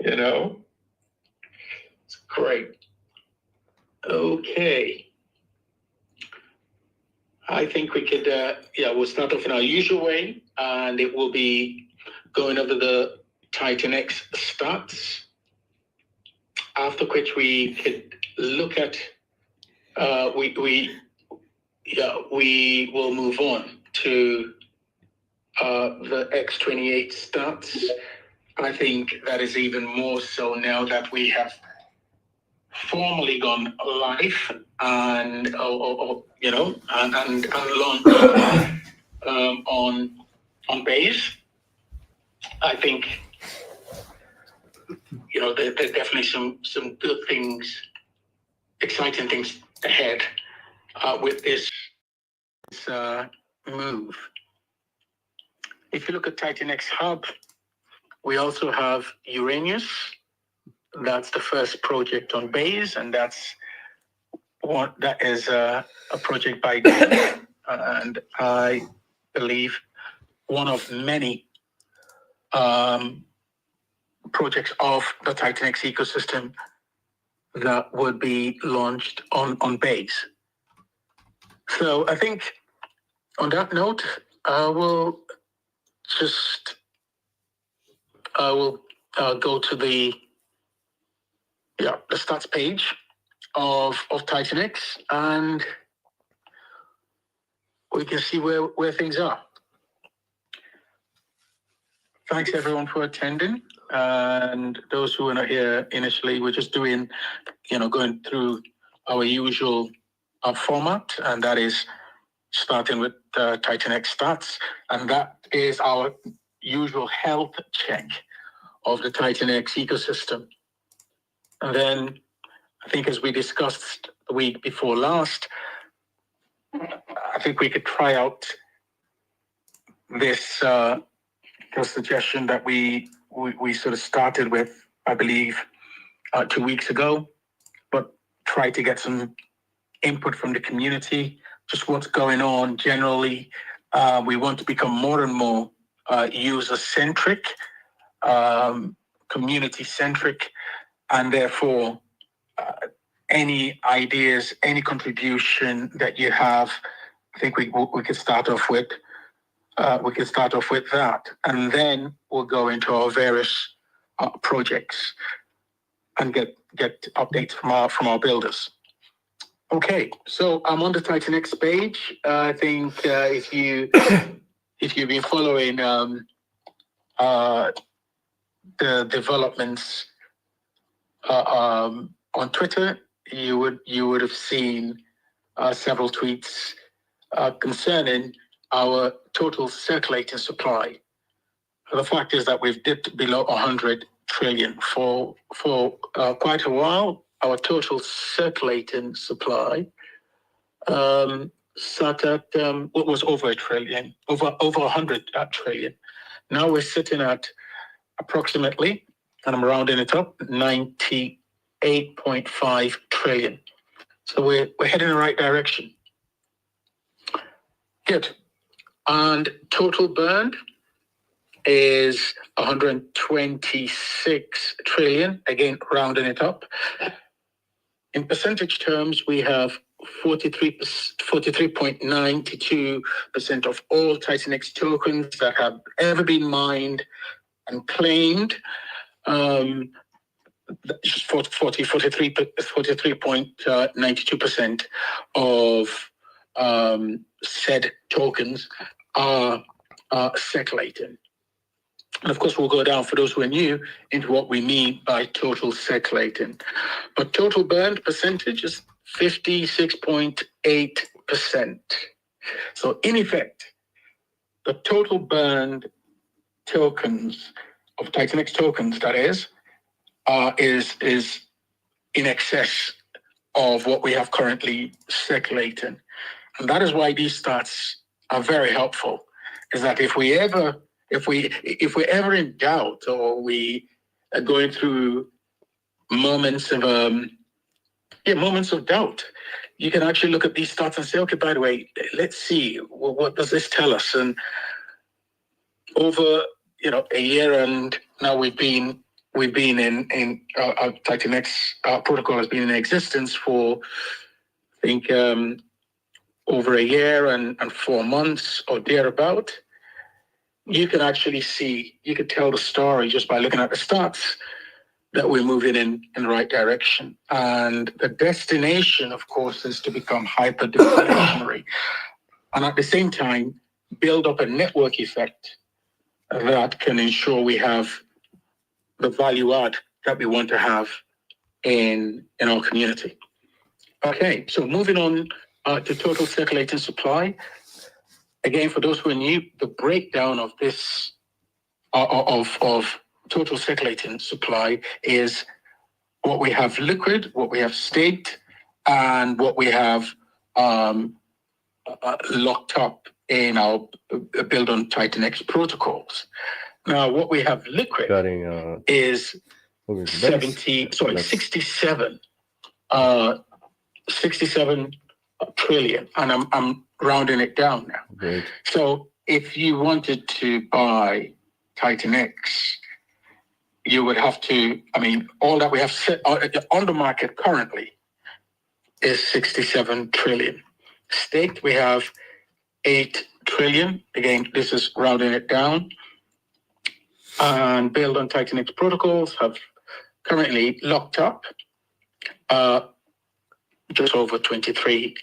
you know. It's great. Okay. I think we could, we'll start off in our usual way, and it will be going over the TITANX stats, after which we could look at, we will move on to the X28 stats. I think that is even more so now that we have formally gone live and launched on base. I think there's definitely some good things, exciting things ahead with this move. If you look at TITANX Hub, we also have Uranus. That's the first project on base, and that is a project by Dave, and I believe one of many projects of the TITANX ecosystem that would be launched on base. So I think on that note, I will go to the stats page of TITANX, and we can see where things are. Thanks everyone for attending, and those who were not here initially, we're just doing, going through our usual format, and that is starting with TITANX stats, and that is our usual health check of the TITANX ecosystem. And then I think, as we discussed the week before last, I think we could try out this suggestion that we sort of started with, I believe, 2 weeks ago, but try to get some input from the community, just what's going on generally. We want to become more and more user-centric, community-centric, and therefore any ideas, any contribution that you have, I think we could start off with. We can start off with that, and then we'll go into our various projects and get updates from our builders. Okay, so I'm on the TITANX page. I think if you've been following the developments on Twitter, you would have seen several tweets concerning our total circulating supply. The fact is that we've dipped below 100 trillion for quite a while. Our total circulating supply sat at what was over a trillion, over 100 trillion. Now we're sitting at approximately, and I'm rounding it up, 98.5 trillion. So we're heading in the right direction. Good. And total burned is 126 trillion, again, rounding it up. In percentage terms, we have 43.92% of all TITANX tokens that have ever been mined and claimed. 43.92% of said tokens are circulating. And of course, we'll go down, for those who are new, into what we mean by total circulating. But total burned percentage is 56.8%. So in effect, the total burned tokens of TITANX tokens, that is in excess of what we have currently circulating. And that is why these stats are very helpful, is that if we're ever in doubt, or we are going through moments of doubt, you can actually look at these stats and say, okay, by the way, let's see, what does this tell us? And over a year, and now we've been we've been in our TITANX protocol has been in existence for, I think, over a year and 4 months or thereabout. You can actually see, you could tell the story just by looking at the stats that we're moving in the right direction. And the destination, of course, is to become hyper-deflationary. And at the same time, build up a network effect that can ensure we have the value add that we want to have in our community. Okay, so moving on to total circulating supply. Again, for those who are new, the breakdown of this of total circulating supply is what we have liquid, what we have staked, and what we have locked up in our build on TITANX protocols. Now, what we have liquid is 67 trillion, and I'm rounding it down now. Great. So if you wanted to buy TITANX, you would have to, I mean, all that we have set on the market currently is 67 trillion. Staked, we have 8 trillion. Again, this is rounding it down. And build on TITANX protocols have currently locked up just over 23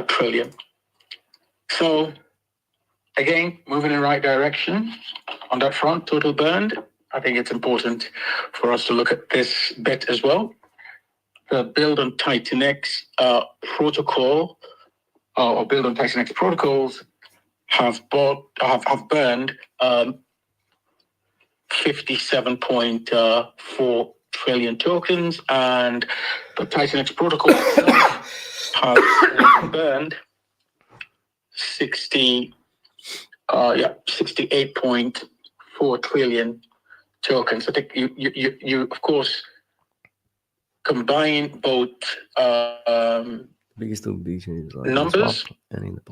trillion. So again, moving in the right direction on that front, total burned. I think it's important for us to look at this bit as well. The build on TITANX protocol or build on TITANX protocols have burned 57.4 trillion tokens, and the TITANX protocol has burned 68.4 trillion tokens. I think you of course combine both biggest obligations numbers,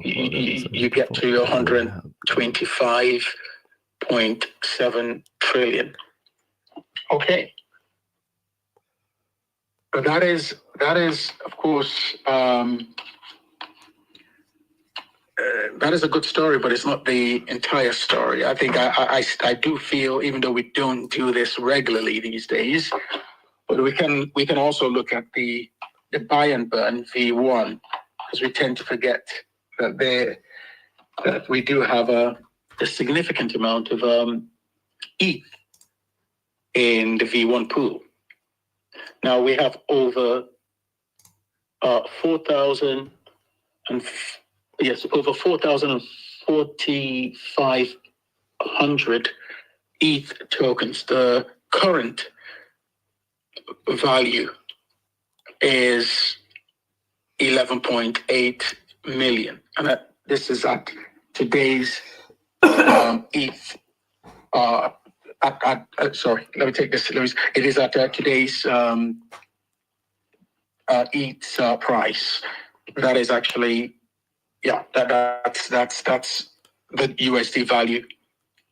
you get to 125.7 trillion. Okay. But that is of course that is a good story, but it's not the entire story. I think I do feel, even though we don't do this regularly these days, but we can also look at the buy and burn V1, because we tend to forget that we do have a significant amount of ETH in the V1 pool. Now we have over 4,500 ETH tokens. The current value is 11.8 million, and this is at today's ETH. Sorry, let me take this. It is at today's ETH price. That is actually, yeah, that's the USD value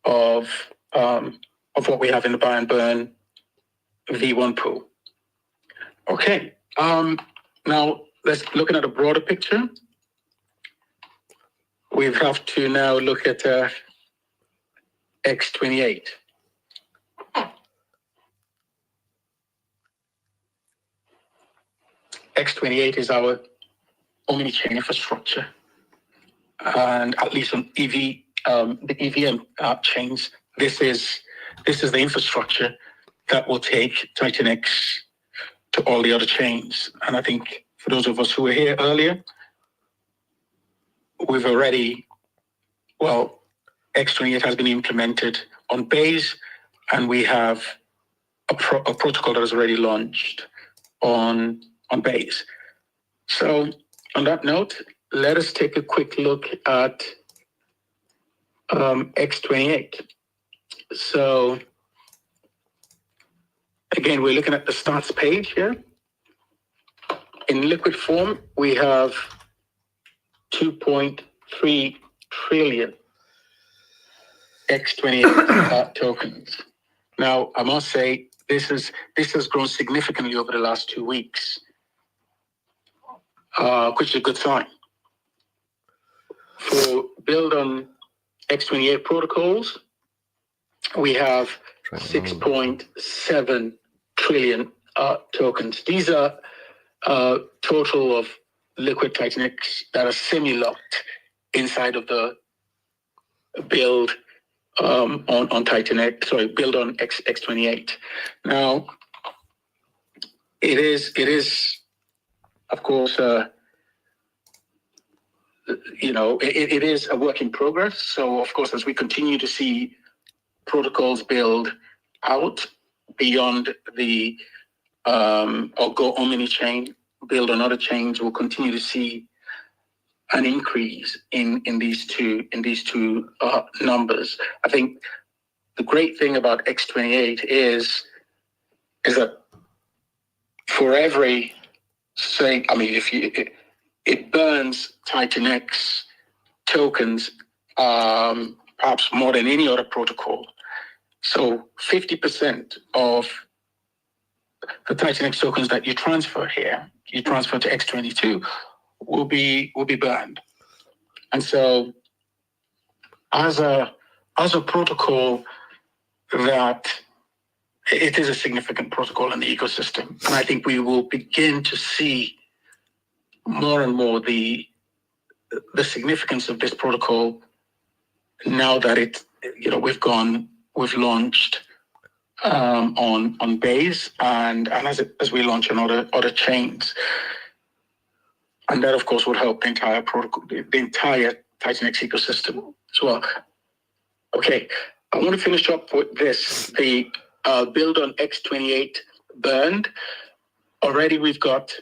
of what we have in the buy and burn V1 pool. Okay. Now let's look at a broader picture. We have to now look at X28. X28 is our OMNICHAIN infrastructure, and at least on the EVM chains, this is the infrastructure that will take TITANX to all the other chains. And I think for those of us who were here earlier, we've already, well, X28 has been implemented on Base, and we have a protocol that is already launched on Base. So on that note, let us take a quick look at X28. So again, we're looking at the stats page here. In liquid form, we have 2.3 trillion X28 tokens. Now, I must say, this has grown significantly over the last 2 weeks, which is a good sign. For build on X28 protocols, we have 6.7 trillion tokens. These are total of liquid TITANX that are semi-locked inside of the build on TITANX, sorry, build on X28. Now, it is, of course, it is a work in progress. So, of course, as we continue to see protocols build out beyond the or go OMNICHAIN, build on other chains, we'll continue to see an increase in these two numbers. I think the great thing about X28 is that for every, say, I mean, it burns TITANX tokens perhaps more than any other protocol. So 50% of the TITANX tokens that you transfer here, you transfer to X22, will be burned. And so as a protocol that it is a significant protocol in the ecosystem. And I think we will begin to see more and more the significance of this protocol now that we've launched on Base and as we launch on other chains. And that, of course, would help the entire protocol, the entire TITANX ecosystem as well. Okay, I want to finish up with this. The build on X28 burned. Already we've got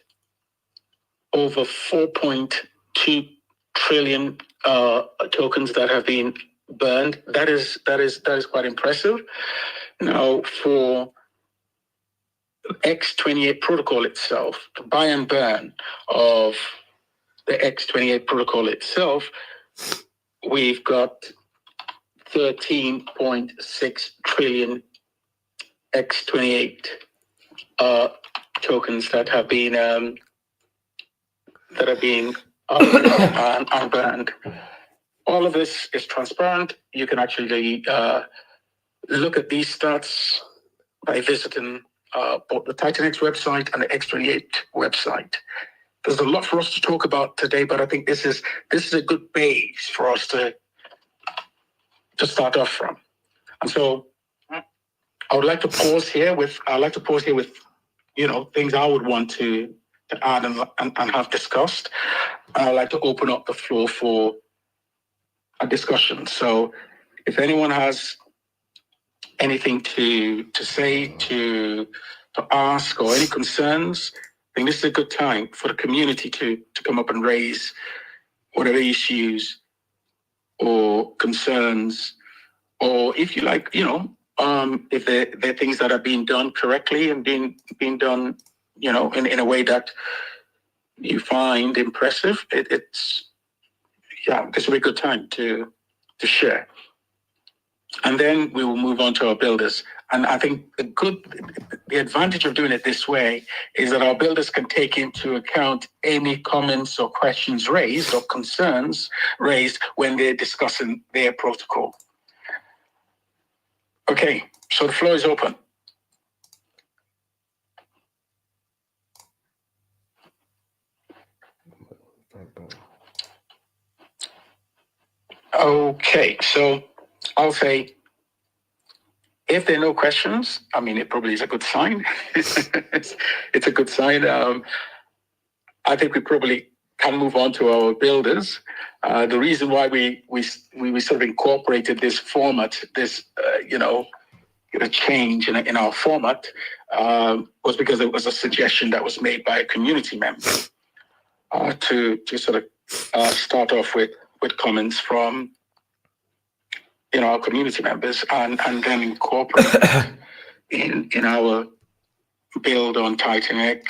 over 4.2 trillion tokens that have been burned. That is quite impressive. Now, for X28 protocol itself, the buy and burn of the X28 protocol itself, we've got 13.6 trillion X28 tokens that have been unburned. All of this is transparent. You can actually look at these stats by visiting both the TITANX website and the X28 website. There's a lot for us to talk about today, but I think this is a good base for us to start off from. And so I'd like to pause here with things I would want to add and have discussed. I'd like to open up the floor for a discussion. So if anyone has anything to say, to ask, or any concerns, I think this is a good time for the community to come up and raise whatever issues or concerns, or if you like, if there are things that are being done correctly and being done, in a way that you find impressive. This will be a good time to share. And then we will move on to our builders. And I think the advantage of doing it this way is that our builders can take into account any comments or questions raised or concerns raised when they're discussing their protocol. Okay, so the floor is open. Okay, so I'll say, if there are no questions, I mean, it probably is a good sign. It's a good sign. I think we probably can move on to our builders. The reason why we sort of incorporated this format, this a change in our format, was because it was a suggestion that was made by a community member to sort of start off with comments from our community members and then incorporate in our build on TITANX,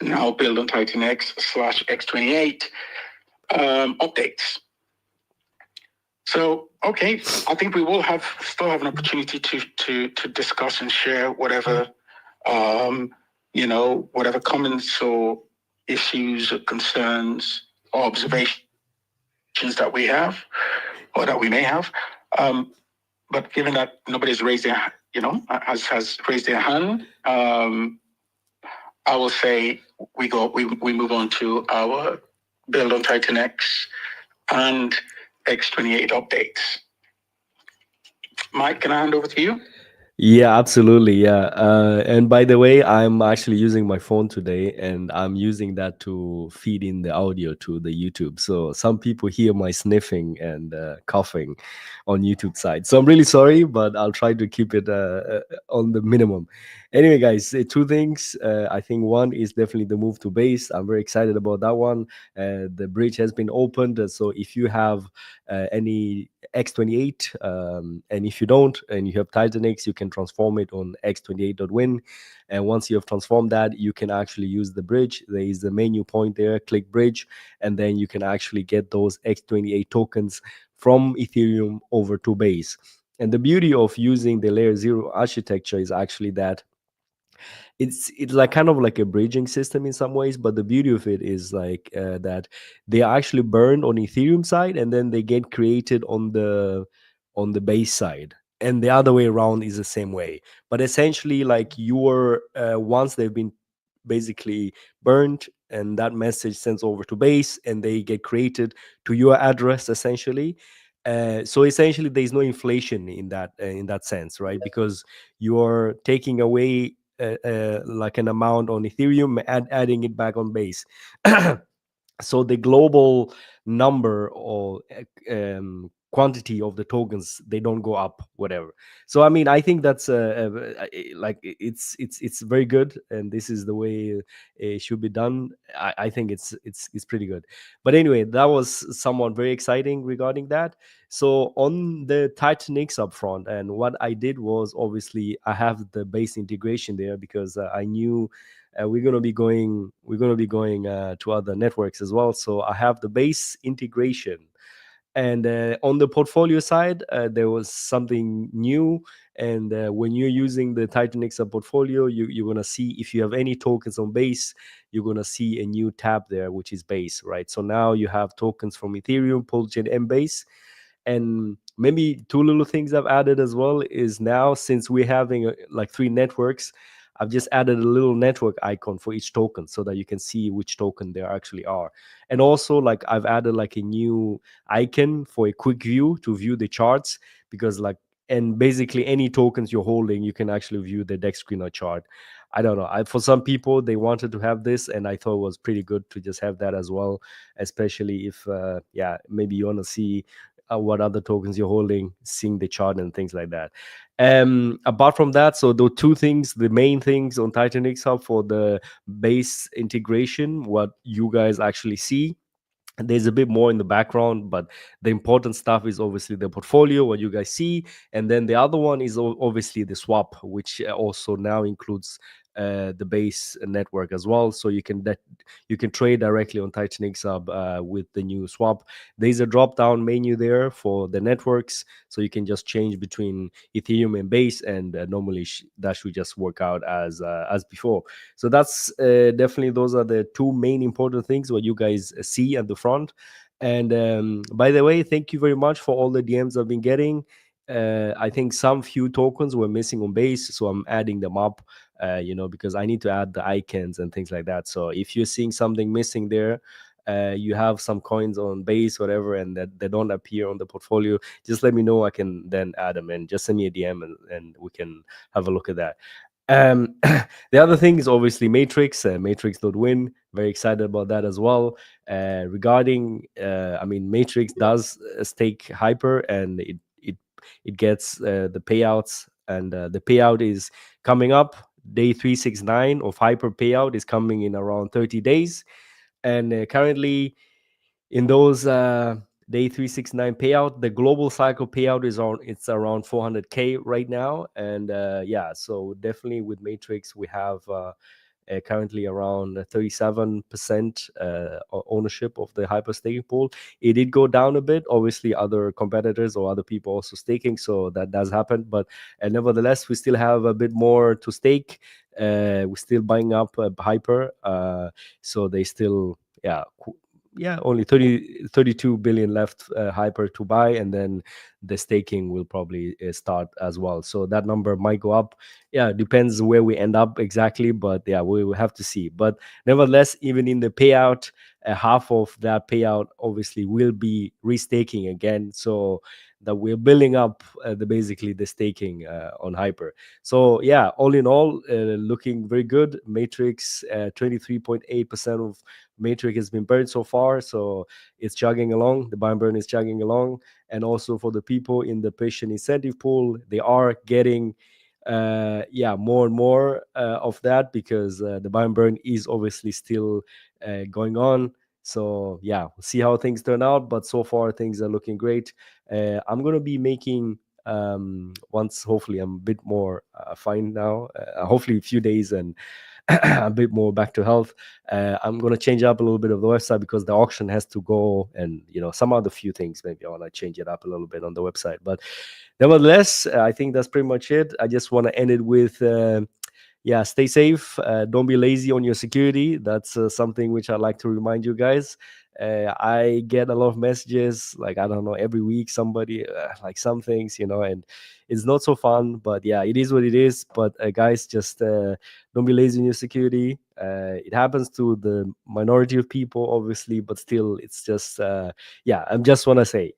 now build on TITANX /X28 updates. So, okay, I think we will still have an opportunity to discuss and share whatever, whatever comments or issues or concerns or observations that we have or that we may have. But given that nobody's raised their, has raised their hand, I will say we move on to our build on Titan X and X28 updates. Mike, can I hand over to you? Yeah, absolutely. Yeah. And by the way, I'm actually using my phone today and I'm using that to feed in the audio to the YouTube. So some people hear my sniffing and coughing on YouTube side. So I'm really sorry, but I'll try to keep it on the minimum. Anyway, guys, two things. I think one is definitely the move to base. I'm very excited about that one. The bridge has been opened. So if you have any X28, and if you don't and you have TITANX, you can transform it on X28.win. And once you have transformed that, you can actually use the bridge. There is a menu point there, click bridge, and then you can actually get those X28 tokens from Ethereum over to base. And the beauty of using the layer zero architecture is actually that it's like kind of like a bridging system in some ways, but the beauty of it is like that they are actually burned on Ethereum side and then they get created on the base side, and the other way around is the same way. But essentially, like your once they've been basically burned and that message sends over to base and they get created to your address essentially. So essentially there's no inflation in that sense, right? Because you're taking away like an amount on Ethereum, adding it back on base. So the global number or quantity of the tokens, they don't go up, whatever. So I mean, I think that's like it's very good, and this is the way it should be done. I think it's pretty good. But anyway, that was somewhat very exciting regarding that. So on the TITANX up front, and what I did was obviously I have the base integration there because I knew we're gonna be going to other networks as well. So I have the base integration, and on the portfolio side, there was something new. And when you're using the TITANX portfolio, you're gonna see if you have any tokens on base, you're gonna see a new tab there, which is base, right? So now you have tokens from Ethereum, Polychain, and base. And maybe two little things I've added as well is now, since we're having like three networks, I've just added a little network icon for each token so that you can see which token there actually are. And also, like, I've added like a new icon for a quick view to view the charts, because like, and basically any tokens you're holding, you can actually view the deck screener chart. I don't know. For some people, they wanted to have this, and I thought it was pretty good to just have that as well, especially if, yeah, maybe you want to see what other tokens you're holding, seeing the chart and things like that. Apart from that, so the two things, the main things on TITANX Hub for the base integration, what you guys actually see, there's a bit more in the background, but the important stuff is obviously the portfolio, what you guys see. And then the other one is obviously the swap, which also now includes the base network as well. So you can trade directly on TITANX Hub with the new swap. There's a drop down menu there for the networks, so you can just change between Ethereum and base, and normally that should just work out as before. So that's definitely, those are the two main important things what you guys see at the front. And by the way, thank you very much for all the DMs I've been getting. I think some few tokens were missing on base, so I'm adding them up. Because I need to add the icons and things like that. So if you're seeing something missing there, you have some coins on base, whatever, and that they don't appear on the portfolio, just let me know. I can then add them, and just send me a DM, and we can have a look at that. The other thing is obviously Matrix.win. Very excited about that as well. Regarding, I mean, Matrix does stake hyper, and it gets the payouts, and the payout is coming up. Day 369 of hyper payout is coming in around 30 days, and currently in those day 369 payout, the global cycle payout is on, it's around 400k right now. And yeah, so definitely with Matrix we have currently around 37% ownership of the Hyper staking pool. It did go down a bit. Obviously, other competitors or other people also staking, so that does happen. But nevertheless, we still have a bit more to stake. We're still buying up Hyper, so they still, only 32 billion left Hyper to buy, and then the staking will probably start as well. So that number might go up. Yeah, it depends where we end up exactly, but yeah, we will have to see. But nevertheless, even in the payout, half of that payout obviously will be restaking again. So that we're building up basically the staking on Hyper. So yeah, all in all, looking very good. Matrix, 23.8% of Matrix has been burned so far, so it's chugging along. The buy and burn is chugging along, and also for the people in the patient incentive pool, they are getting more and more of that, because the buy and burn is obviously still going on. So yeah, we'll see how things turn out, but so far things are looking great. I'm gonna be making once hopefully I'm a bit more fine now, hopefully a few days, and a bit more back to health. I'm going to change up a little bit of the website, because the auction has to go, and some other few things maybe I want to change it up a little bit on the website. But nevertheless, I think that's pretty much it. I just want to end it with stay safe. Don't be lazy on your security. That's something which I like to remind you guys. I get a lot of messages, like, I don't know, every week somebody like some things, and it's not so fun. But yeah, it is what it is. But guys, just don't be lazy in your security. It happens to the minority of people, obviously, but still, it's just I just want to say,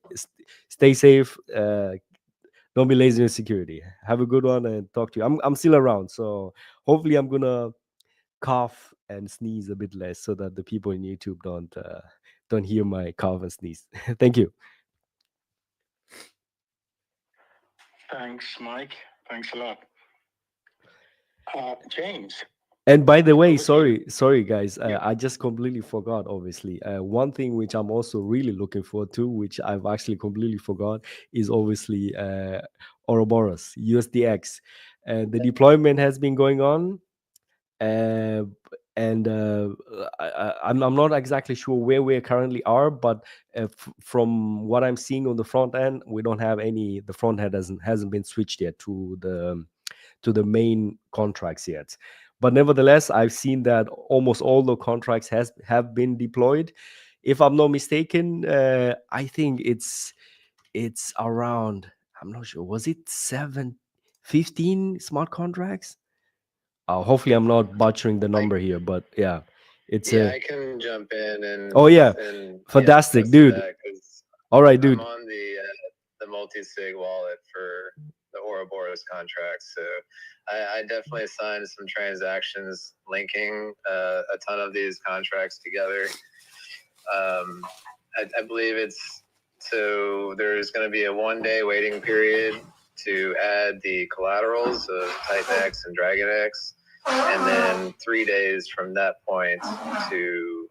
stay safe. Don't be lazy in security. Have a good one, and talk to you. I'm still around, so hopefully I'm gonna cough and sneeze a bit less, so that the people in YouTube don't hear my cough and sneeze. Thank you. Thanks, Mike. Thanks a lot. James. And by the way, Over to you. sorry guys, Yeah. I just completely forgot. Obviously, one thing which I'm also really looking forward to, which I've actually completely forgot, is obviously Ouroboros USDX. The deployment has been going on, uh, and I'm not exactly sure where we currently are, but from what I'm seeing on the front end, we don't have any. The front end hasn't been switched yet to the main contracts yet. But nevertheless, I've seen that almost all the contracts have been deployed. If I'm not mistaken, I think it's around, I'm not sure, was it 15 smart contracts? Hopefully I'm not butchering the number here, but yeah, it's I can jump in and oh yeah, and fantastic, attest to dude. that, 'cause All right, I'm dude. on the multi-sig wallet for the Ouroboros contract, so I definitely signed some transactions linking a ton of these contracts together. I believe so there's going to be a 1-day waiting period to add the collaterals of TITANX and DragonX, and then 3 days from that point to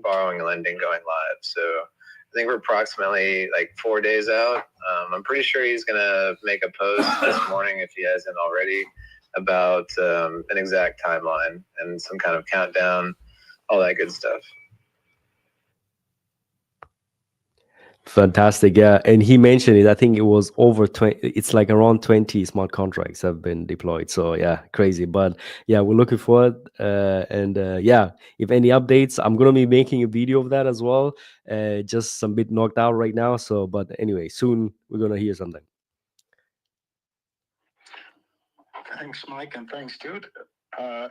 borrowing and lending going live. So I think we're approximately like 4 days out. I'm pretty sure he's going to make a post this morning, if he hasn't already, about an exact timeline and some kind of countdown, all that good stuff. Fantastic, yeah. And he mentioned it. I think it was over 20. It's like around 20 smart contracts have been deployed. So yeah, crazy. But yeah, we're looking forward. If any updates, I'm gonna be making a video of that as well. Just some bit knocked out right now. So, but anyway, soon we're gonna hear something. Thanks, Mike, and thanks, dude.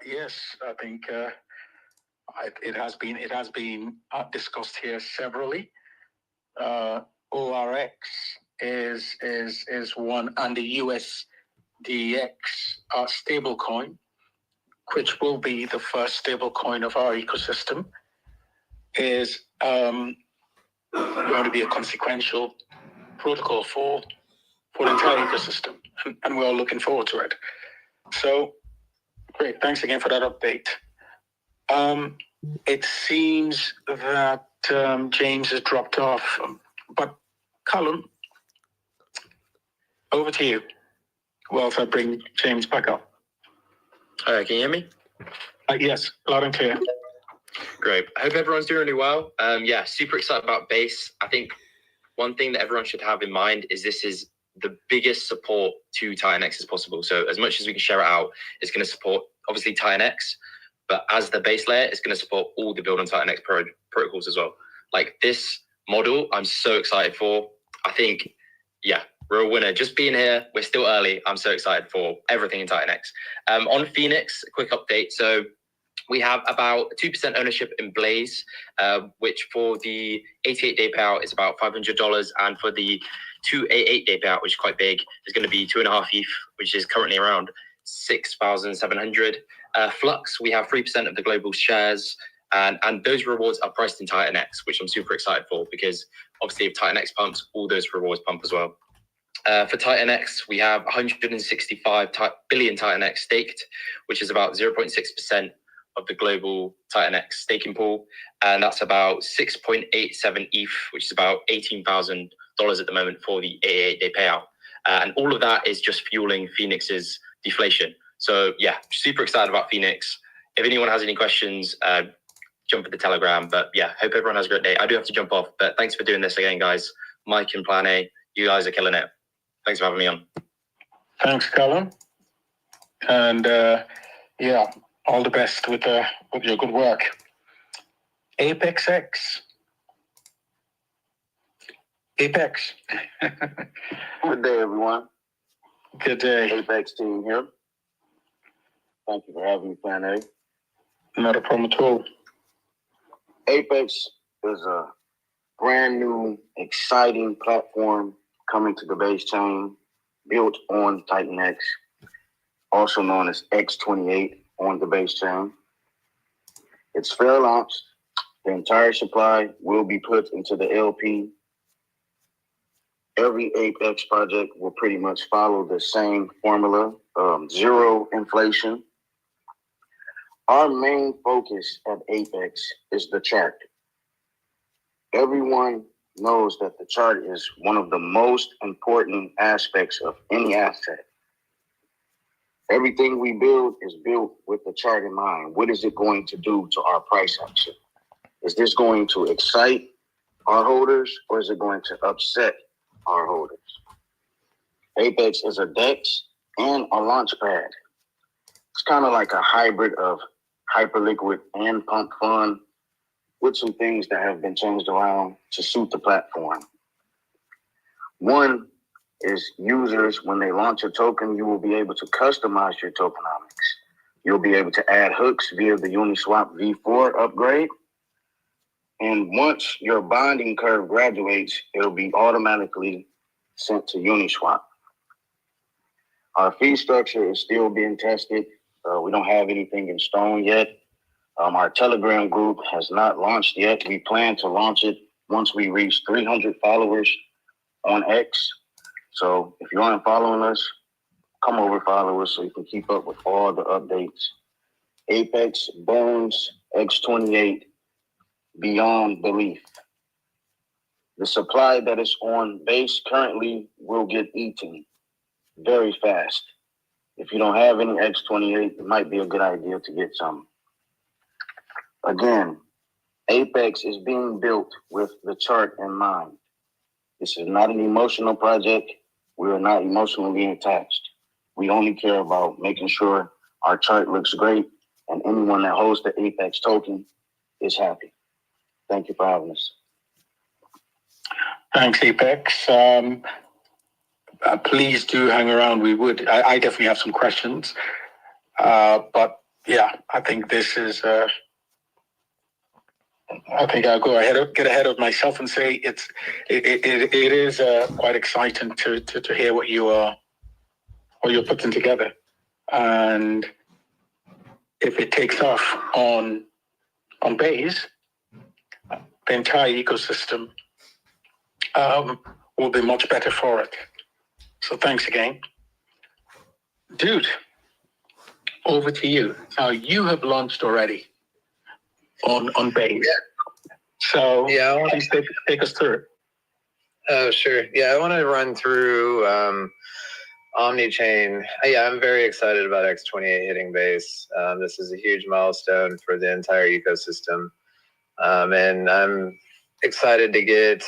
Yes, I think it has been discussed here severally. ORX is one, and the USDX stablecoin, which will be the first stablecoin of our ecosystem, is going to be a consequential protocol for the entire ecosystem, and we're all looking forward to it. So, great. Thanks again for that update. It seems that James has dropped off, but Callum, over to you. Whilst I bring James back up. All right, can you hear me? Yes, loud and clear. Great. I hope everyone's doing really well. Yeah, super excited about base. I think one thing that everyone should have in mind is this is the biggest support to TITANX as possible. So as much as we can share it out, it's going to support obviously TITANX, but as the base layer, it's going to support all the build on TITANX protocols as well. Like this model, I'm so excited for. I think, yeah, we're a winner. Just being here, we're still early. I'm so excited for everything in TITANX. On Phoenix, a quick update. So we have about 2% ownership in Blaze, which for the 88-day payout is about $500, and for the 288-day payout, which is quite big, is going to be 2.5 ETH, which is currently around 6,700. Flux, we have 3% of the global shares, and those rewards are priced in TITANX, which I'm super excited for, because obviously if TITANX pumps, all those rewards pump as well. For TITANX, we have 165 billion TITANX staked, which is about 0.6% of the global TITANX staking pool, and that's about 6.87 ETH, which is about $18,000 at the moment for the 88-day payout. And all of that is just fueling Phoenix's deflation. So yeah, super excited about Phoenix. If anyone has any questions, jump at the Telegram. But yeah, hope everyone has a great day. I do have to jump off, but thanks for doing this again, guys. Mike and Plan A, you guys are killing it. Thanks for having me on. Thanks, Callum. And yeah, all the best with your good work. Apex. Apex. Good day, everyone. Good day. Apex team here. Thank you for having me, Plan A. Not a problem at all. Apex is a brand new, exciting platform coming to the base chain, built on TITANX, also known as X28 on the base chain. It's fair launch. The entire supply will be put into the LP. Every Apex project will pretty much follow the same formula, zero inflation. Our main focus at Apex is the chart. Everyone knows that the chart is one of the most important aspects of any asset. Everything we build is built with the chart in mind. What is it going to do to our price action? Is this going to excite our holders, or is it going to upset our holders? Apex is a DEX and a launch pad. It's kind of like a hybrid of Hyperliquid and Pump Fund, with some things that have been changed around to suit the platform. One is users, when they launch a token, you will be able to customize your tokenomics. You'll be able to add hooks via the Uniswap V4 upgrade. And once your bonding curve graduates, it'll be automatically sent to Uniswap. Our fee structure is still being tested. We don't have anything in stone yet. Our Telegram group has not launched yet. We plan to launch it once we reach 300 followers on X. So if you aren't following us, come over, follow us so you can keep up with all the updates. Apex burns X28 beyond belief. The supply that is on base currently will get eaten very fast. If you don't have any X28, it might be a good idea to get some. Again, Apex is being built with the chart in mind. This is not an emotional project. We are not emotionally attached. We only care about making sure our chart looks great and anyone that holds the Apex token is happy. Thank you for having us. Thanks, Apex. Please do hang around. I definitely have some questions. But yeah, I think this is, I think I'll get ahead of myself and say it is quite exciting to hear what you're putting together. And if it takes off on base, the entire ecosystem will be much better for it. So thanks again. Dude, over to you. Now, you have launched already on base. Yeah. So yeah, please take us through it. Oh, sure. Yeah, I want to run through OMNICHAIN. Yeah, I'm very excited about X28 hitting base. This is a huge milestone for the entire ecosystem. And I'm excited to get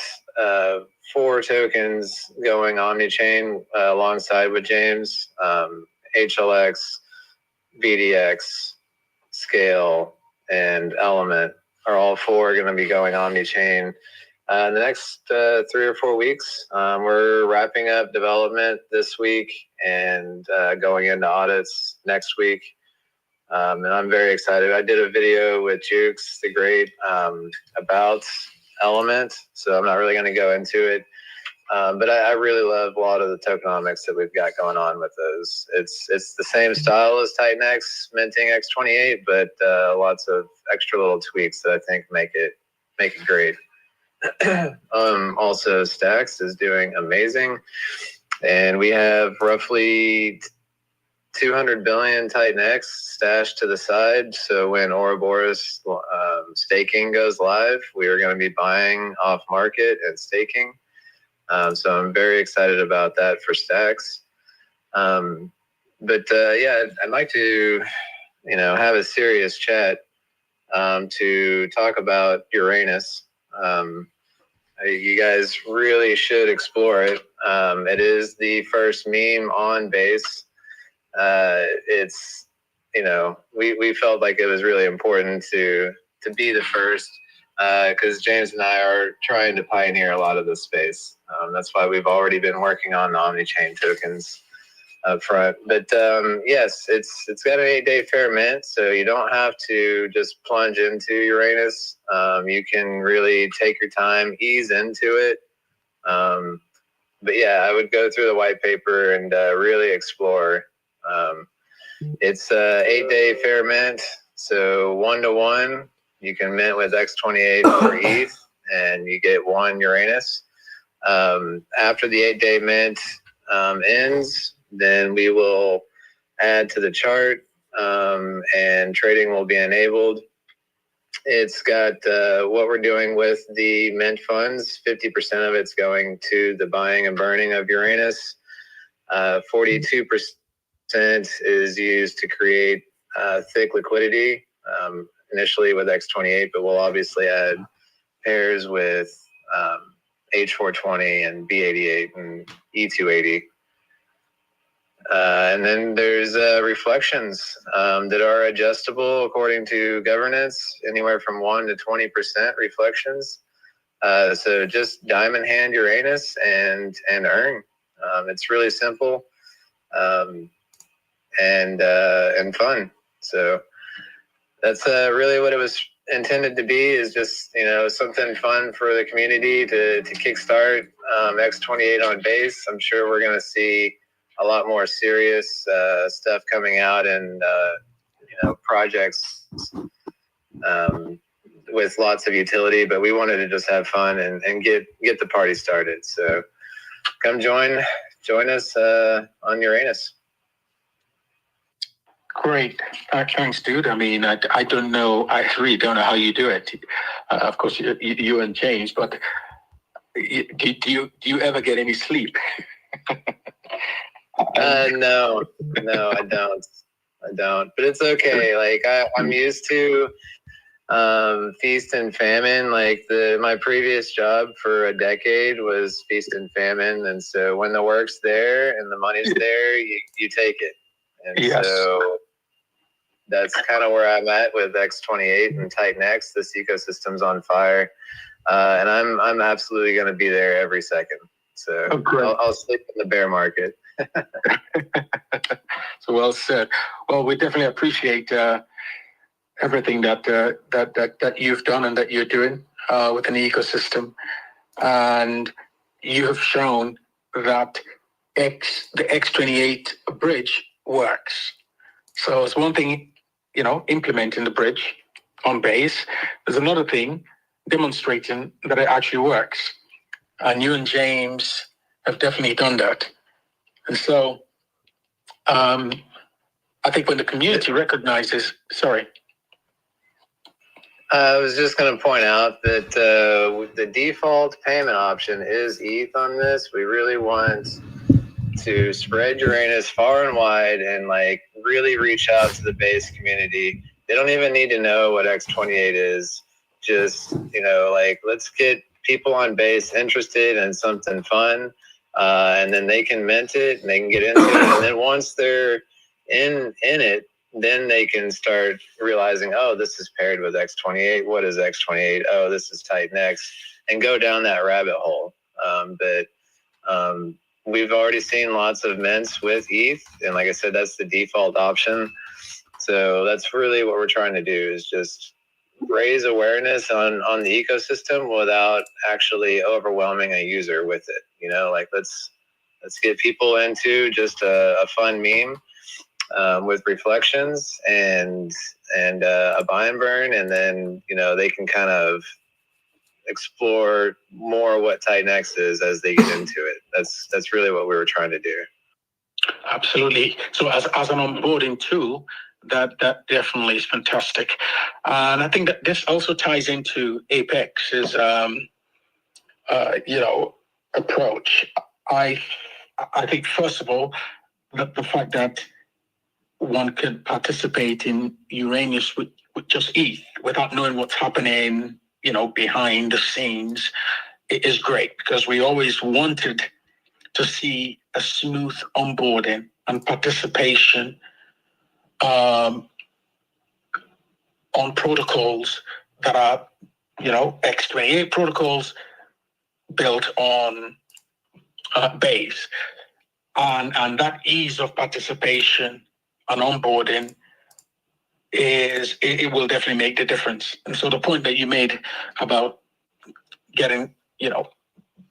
4 tokens going OMNICHAIN alongside with James. HLX, BDX, Scale, and Element are all 4 going to be going OMNICHAIN in the next 3 or 4 weeks. We're wrapping up development this week and going into audits next week. And I'm very excited. I did a video with Jukes the Great about Element, so I'm not really going to go into it. But I really love a lot of the tokenomics that we've got going on with those. It's the same style as TITANX minting X28, but lots of extra little tweaks that I think make it great. Also, Stacks is doing amazing, and we have roughly 200 billion TITANX stashed to the side. So when Ouroboros staking goes live, we are going to be buying off market and staking. So I'm very excited about that for Stacks. Yeah, I'd like to, have a serious chat to talk about Uranus. You guys really should explore it. It is the first meme on base. It's, we felt like it was really important to be the first, because James and I are trying to pioneer a lot of this space. That's why we've already been working on the OMNICHAIN tokens up front. But yes, it's got an 8-day fair mint, so you don't have to just plunge into Uranus. You can really take your time, ease into it. But yeah, I would go through the white paper and really explore. It's a 8-day fair mint, so 1-to-1. You can mint with X28 for ETH, and you get 1 Uranus. After the 8-day mint ends, then we will add to the chart, and trading will be enabled. It's got what we're doing with the mint funds. 50% of it's going to the buying and burning of Uranus. 42% is used to create thick liquidity, initially with X28, but we'll obviously add pairs with H420 and B88 and E280. And then there's reflections that are adjustable according to governance, anywhere from 1 to 20% reflections. So just diamond hand Uranus and earn. It's really simple and fun. So that's really what it was intended to be, is just, something fun for the community to kickstart X28 on base. I'm sure we're going to see a lot more serious stuff coming out, and projects with lots of utility, but we wanted to just have fun and get the party started. So come join us on Uranus. Great. Thanks, dude. I mean, I don't know. I really don't know how you do it. Of course, you and James, but do you ever get any sleep? No, I don't. But it's okay. Like I'm used to feast and famine. Like my previous job for a decade was feast and famine, and so when the work's there and the money's there, you take it. And yes. So that's kind of where I'm at with X28 and TITANX. This ecosystem's on fire, and I'm absolutely going to be there every second. So I'll sleep in the bear market. So well said. Well, we definitely appreciate everything that you've done and that you're doing within the ecosystem, and you have shown that the X28 bridge works. So it's one thing, implementing the bridge on base. There's another thing, demonstrating that it actually works. And you and James have definitely done that. And so I think when the community recognizes, sorry. I was just going to point out that the default payment option is ETH on this. We really want to spread Uranus far and wide and like really reach out to the base community. They don't even need to know what X28 is. Just, you know, like let's get people on base interested in something fun, and then they can mint it and they can get into it. And then once they're in it, then they can start realizing, oh, this is paired with X28. What is X28? Oh, this is TITANX, and go down that rabbit hole. But we've already seen lots of mints with ETH, and like I said, that's the default option. So that's really what we're trying to do, is just raise awareness on the ecosystem without actually overwhelming a user with it. You know, like let's get people into just a fun meme with reflections and a buy and burn, and then, you know, they can kind of explore more what TITANX is as they get into it. That's really what we were trying to do. Absolutely. So as an onboarding tool, that definitely is fantastic. And I think that this also ties into Apex's approach. I think, first of all, the fact that one can participate in Uranus with just ETH without knowing what's happening, you know, behind the scenes, is great, because we always wanted to see a smooth onboarding and participation on protocols that are, you know, X28 protocols built on Base, and that ease of participation and onboarding it will definitely make the difference. And so the point that you made about getting, you know,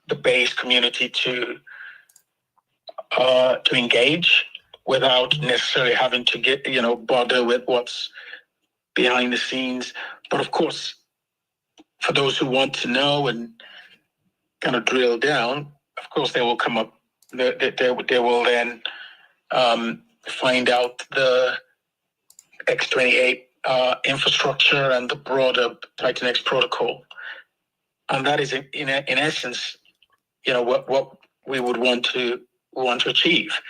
the Base community to engage without necessarily having to get, you know, bother with what's behind the scenes. But of course, for those who want to know and kind of drill down, of course, they will come up. They will then find out the X28 infrastructure and the broader TITANX protocol, and that is in essence, you know, what we would want to achieve.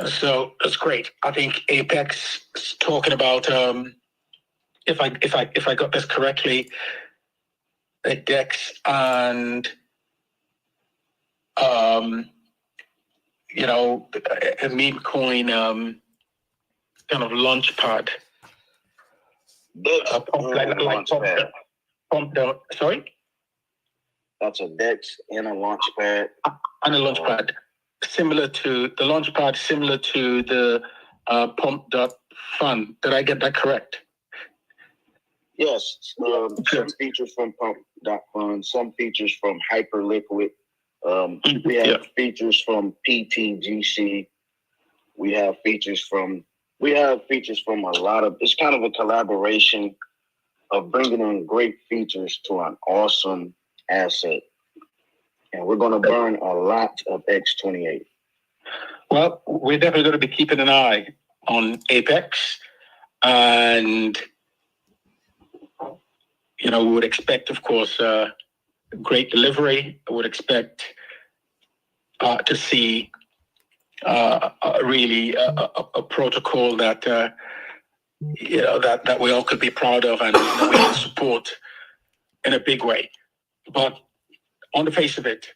So that's great. I think Apex is talking about, if I got this correctly, a DEX and you know, a meme coin kind of launch pad. Sorry? That's a DEX and a launch pad. And a launch pad. Similar to the launch pad, similar to the pump.fun. Did I get that correct? Yes. Some features from pump.fun, some features from Hyperliquid. We have features from PTGC. We have features from a lot of, it's kind of a collaboration of bringing in great features to an awesome asset. And we're going to burn a lot of X28. Well, we're definitely going to be keeping an eye on Apex, and, you know, we would expect, of course, great delivery. I would expect to see really a protocol that you know, that we all could be proud of and that we can support in a big way. But on the face of it,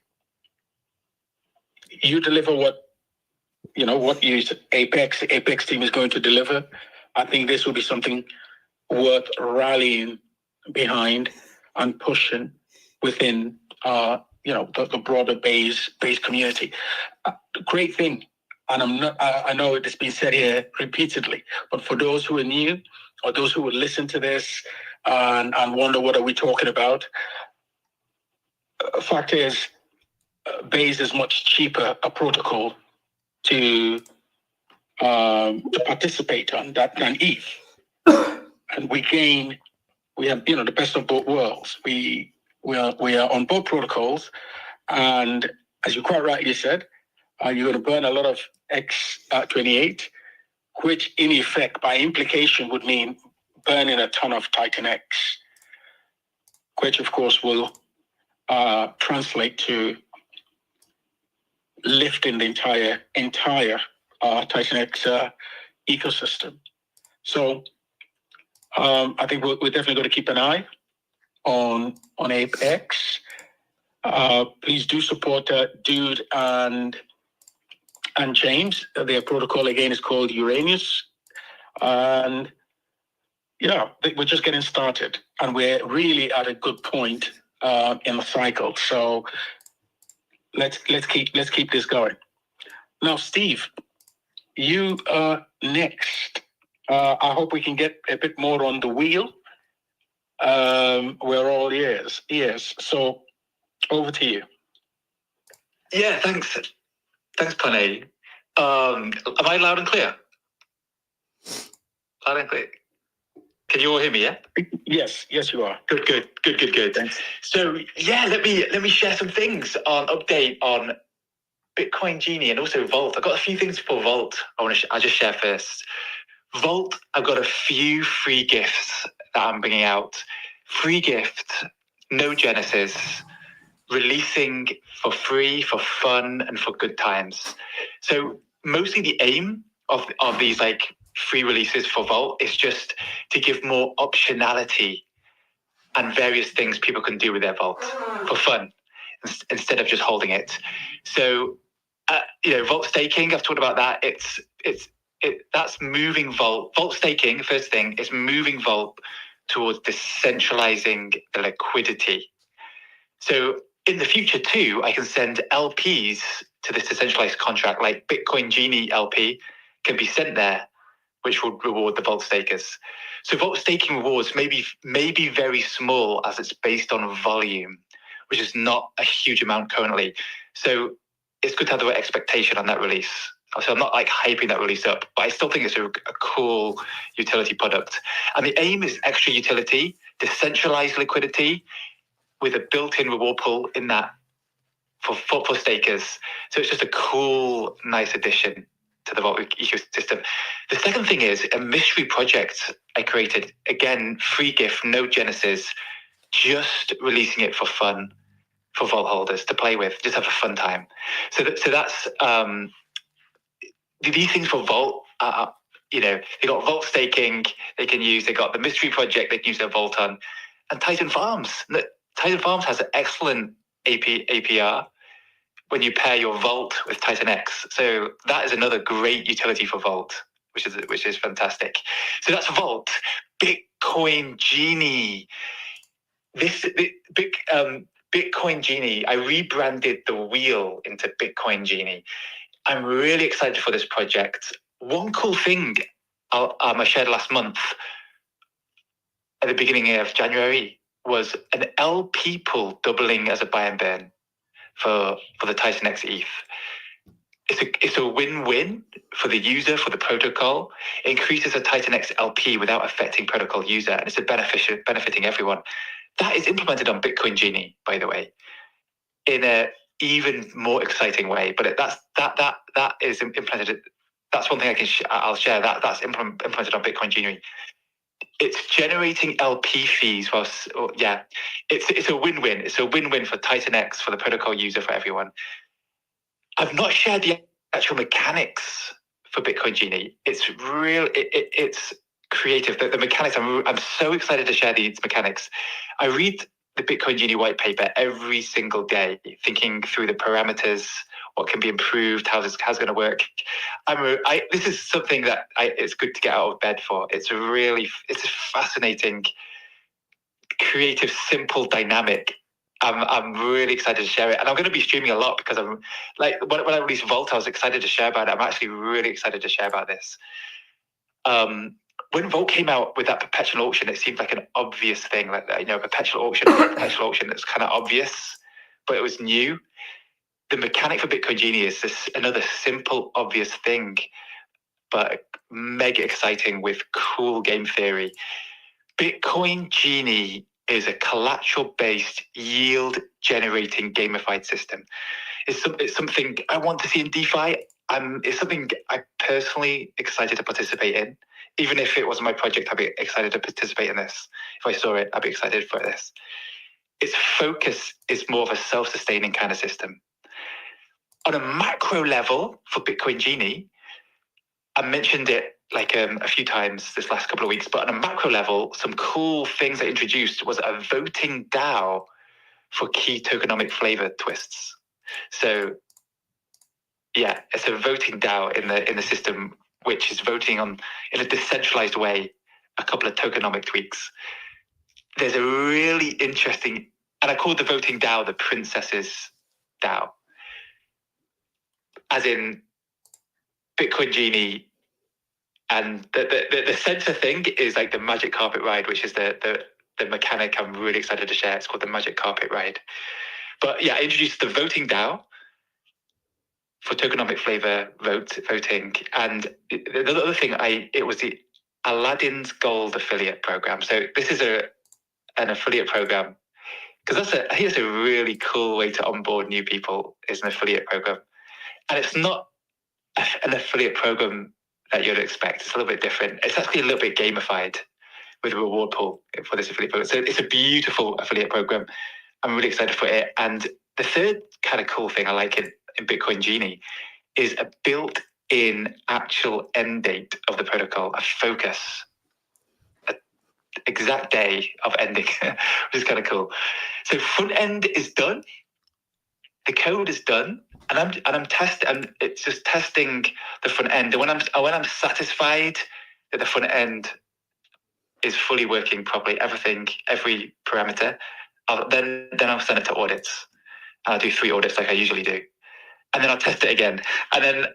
you deliver what Apex team is going to deliver. I think this will be something worth rallying behind and pushing within the broader base community. The great thing, and I know it has been said here repeatedly, but for those who are new or those who would listen to this and wonder what are we talking about, fact is, Base is much cheaper a protocol to participate on that than ETH, and we have, you know, the best of both worlds. We are on both protocols, and as you quite rightly said, you're going to burn a lot of X28, which in effect, by implication, would mean burning a ton of TITANX, which of course will translate to lifting the entire TITANX ecosystem. So I think we're definitely going to keep an eye on Apex. Please do support Dude and James. Their protocol again is called Uranus, and yeah, we're just getting started, and we're really at a good point in the cycle. So let's keep this going. Now, Steve, you are next. I hope we can get a bit more on the wheel. We're all ears. So over to you. Yeah, thanks, Pane. Am I loud and clear? Loud and clear. Can you all hear me? Yeah. Yes, you are. Good. Thanks. So yeah, let me share some things on update on Bitcoin Genie and also Vault. I've got a few things for Vault. I'll just share first. Vault, I've got a few free gifts that I'm bringing out. Free gift, no Genesis, releasing for free, for fun, and for good times. So mostly the aim of these like free releases for Vault is just to give more optionality and various things people can do with their Vault for fun instead of just holding it. So, Vault staking, I've talked about that. That's moving Vault. Vault staking, the first thing, is moving Vault towards decentralizing the liquidity. So in the future too, I can send LPs to this decentralized contract, like Bitcoin Genie LP can be sent there, which will reward the Vault stakers. So Vault staking rewards may be very small as it's based on volume, which is not a huge amount currently. So it's good to have the right expectation on that release. So I'm not like hyping that release up, but I still think it's a cool utility product. And the aim is extra utility, decentralized liquidity with a built-in reward pool in that for stakers. So it's just a cool, nice addition to the Vault ecosystem. The second thing is a mystery project I created. Again, free gift, no Genesis, just releasing it for fun for Vault holders to play with, just have a fun time. So that's these things for Vault. They got Vault staking they can use. They got the mystery project they can use their Vault on, and Titan Farms. Titan Farms has an excellent APR when you pair your Vault with TITANX. So that is another great utility for Vault, which is fantastic. So that's Vault. Bitcoin Genie. Bitcoin Genie, I rebranded the wheel into Bitcoin Genie. I'm really excited for this project. One cool thing I shared last month at the beginning of January was an LP pool doubling as a buy and burn for the TITANX ETH. It's a win-win for the user, for the protocol. It increases a TITANX LP without affecting protocol user, and it's benefiting everyone. That is implemented on Bitcoin Genie, by the way, in a even more exciting way. But that is implemented. That's one thing I'll share. That's implemented on Bitcoin Genie. It's generating LP fees. It's a win-win. It's a win-win for TITANX, for the protocol user, for everyone. I've not shared the actual mechanics for Bitcoin Genie. It's real. It's creative. The mechanics. I'm so excited to share these mechanics. I read the Bitcoin Genie white paper every single day, thinking through the parameters, what can be improved, how's it going to work. This is something that it's good to get out of bed for. It's a fascinating, creative, simple dynamic. I'm really excited to share it, and I'm going to be streaming a lot because I'm like when I released Vault, I was excited to share about it. I'm actually really excited to share about this. When Vault came out with that perpetual auction, it seemed like an obvious thing, like perpetual auction that's kind of obvious, but it was new. The mechanic for Bitcoin Genie is this another simple, obvious thing, but mega exciting with cool game theory. Bitcoin Genie is a collateral-based, yield-generating gamified system. It's something I want to see in DeFi. It's something I'm personally excited to participate in. Even if it wasn't my project, I'd be excited to participate in this. If I saw it, I'd be excited for this. Its focus is more of a self-sustaining kind of system. on a macro level for Bitcoin Genie, I mentioned it like a few times this last couple of weeks, but on a macro level, some cool things I introduced was a voting DAO for key tokenomic flavor twists. So yeah, it's a voting DAO in the system, which is voting on in a decentralized way a couple of tokenomic tweaks. There's a really interesting, and I called the voting DAO the Princess's DAO, as in Bitcoin Genie. And the center thing is like the magic carpet ride, which is the mechanic I'm really excited to share. It's called the magic carpet ride. But yeah, I introduced the voting DAO for tokenomic flavor voting. And the other thing, it was the Aladdin's Gold affiliate program. So this is an affiliate program, because I think it's a really cool way to onboard new people, is an affiliate program. And it's not an affiliate program that you'd expect. It's a little bit different. It's actually a little bit gamified with a reward pool for this affiliate program. So it's a beautiful affiliate program. I'm really excited for it. And the third kind of cool thing I like in Bitcoin Genie is a built-in actual end date of the protocol, a focus, an exact day of ending, which is kind of cool. So front end is done. The code is done. And I'm testing, and it's just testing the front end. And when I'm satisfied that the front end is fully working properly, every parameter, then I'll send it to audits. And I'll do 3 audits like I usually do. And then I'll test it again. And then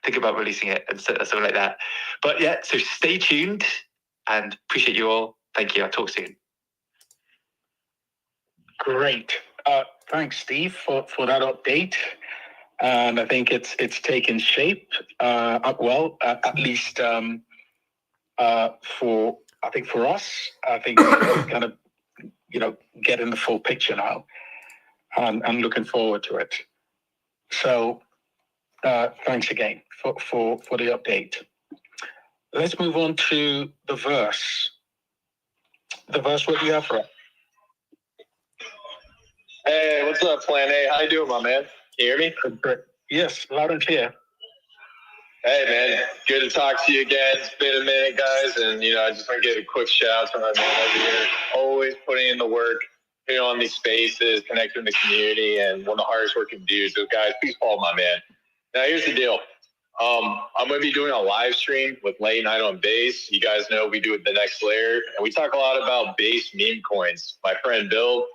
think about releasing it and something like that. But yeah, so stay tuned and appreciate you all. Thank you. I'll talk soon. Great. Thanks, Steve, for that update. And I think it's taken shape well, at least for us. I think we're kind of getting the full picture now, and I'm looking forward to it. So thanks again for the update. Let's move on to the verse. The verse, what do you have for it? Hey, what's up, Plan A? How you doing, my man? Can you hear me? Yes, loud and clear. Hey, man. Good to talk to you again. It's been a minute, guys. And, I just want to give a quick shout out to my man over here. Always putting in the work, on these spaces, connecting with the community, and one of the hardest working dudes. So, guys, please follow my man. Now, here's the deal. I'm going to be doing a live stream with Late Night on Base. You guys know we do it the next layer. And we talk a lot about Base meme coins. My friend Bill,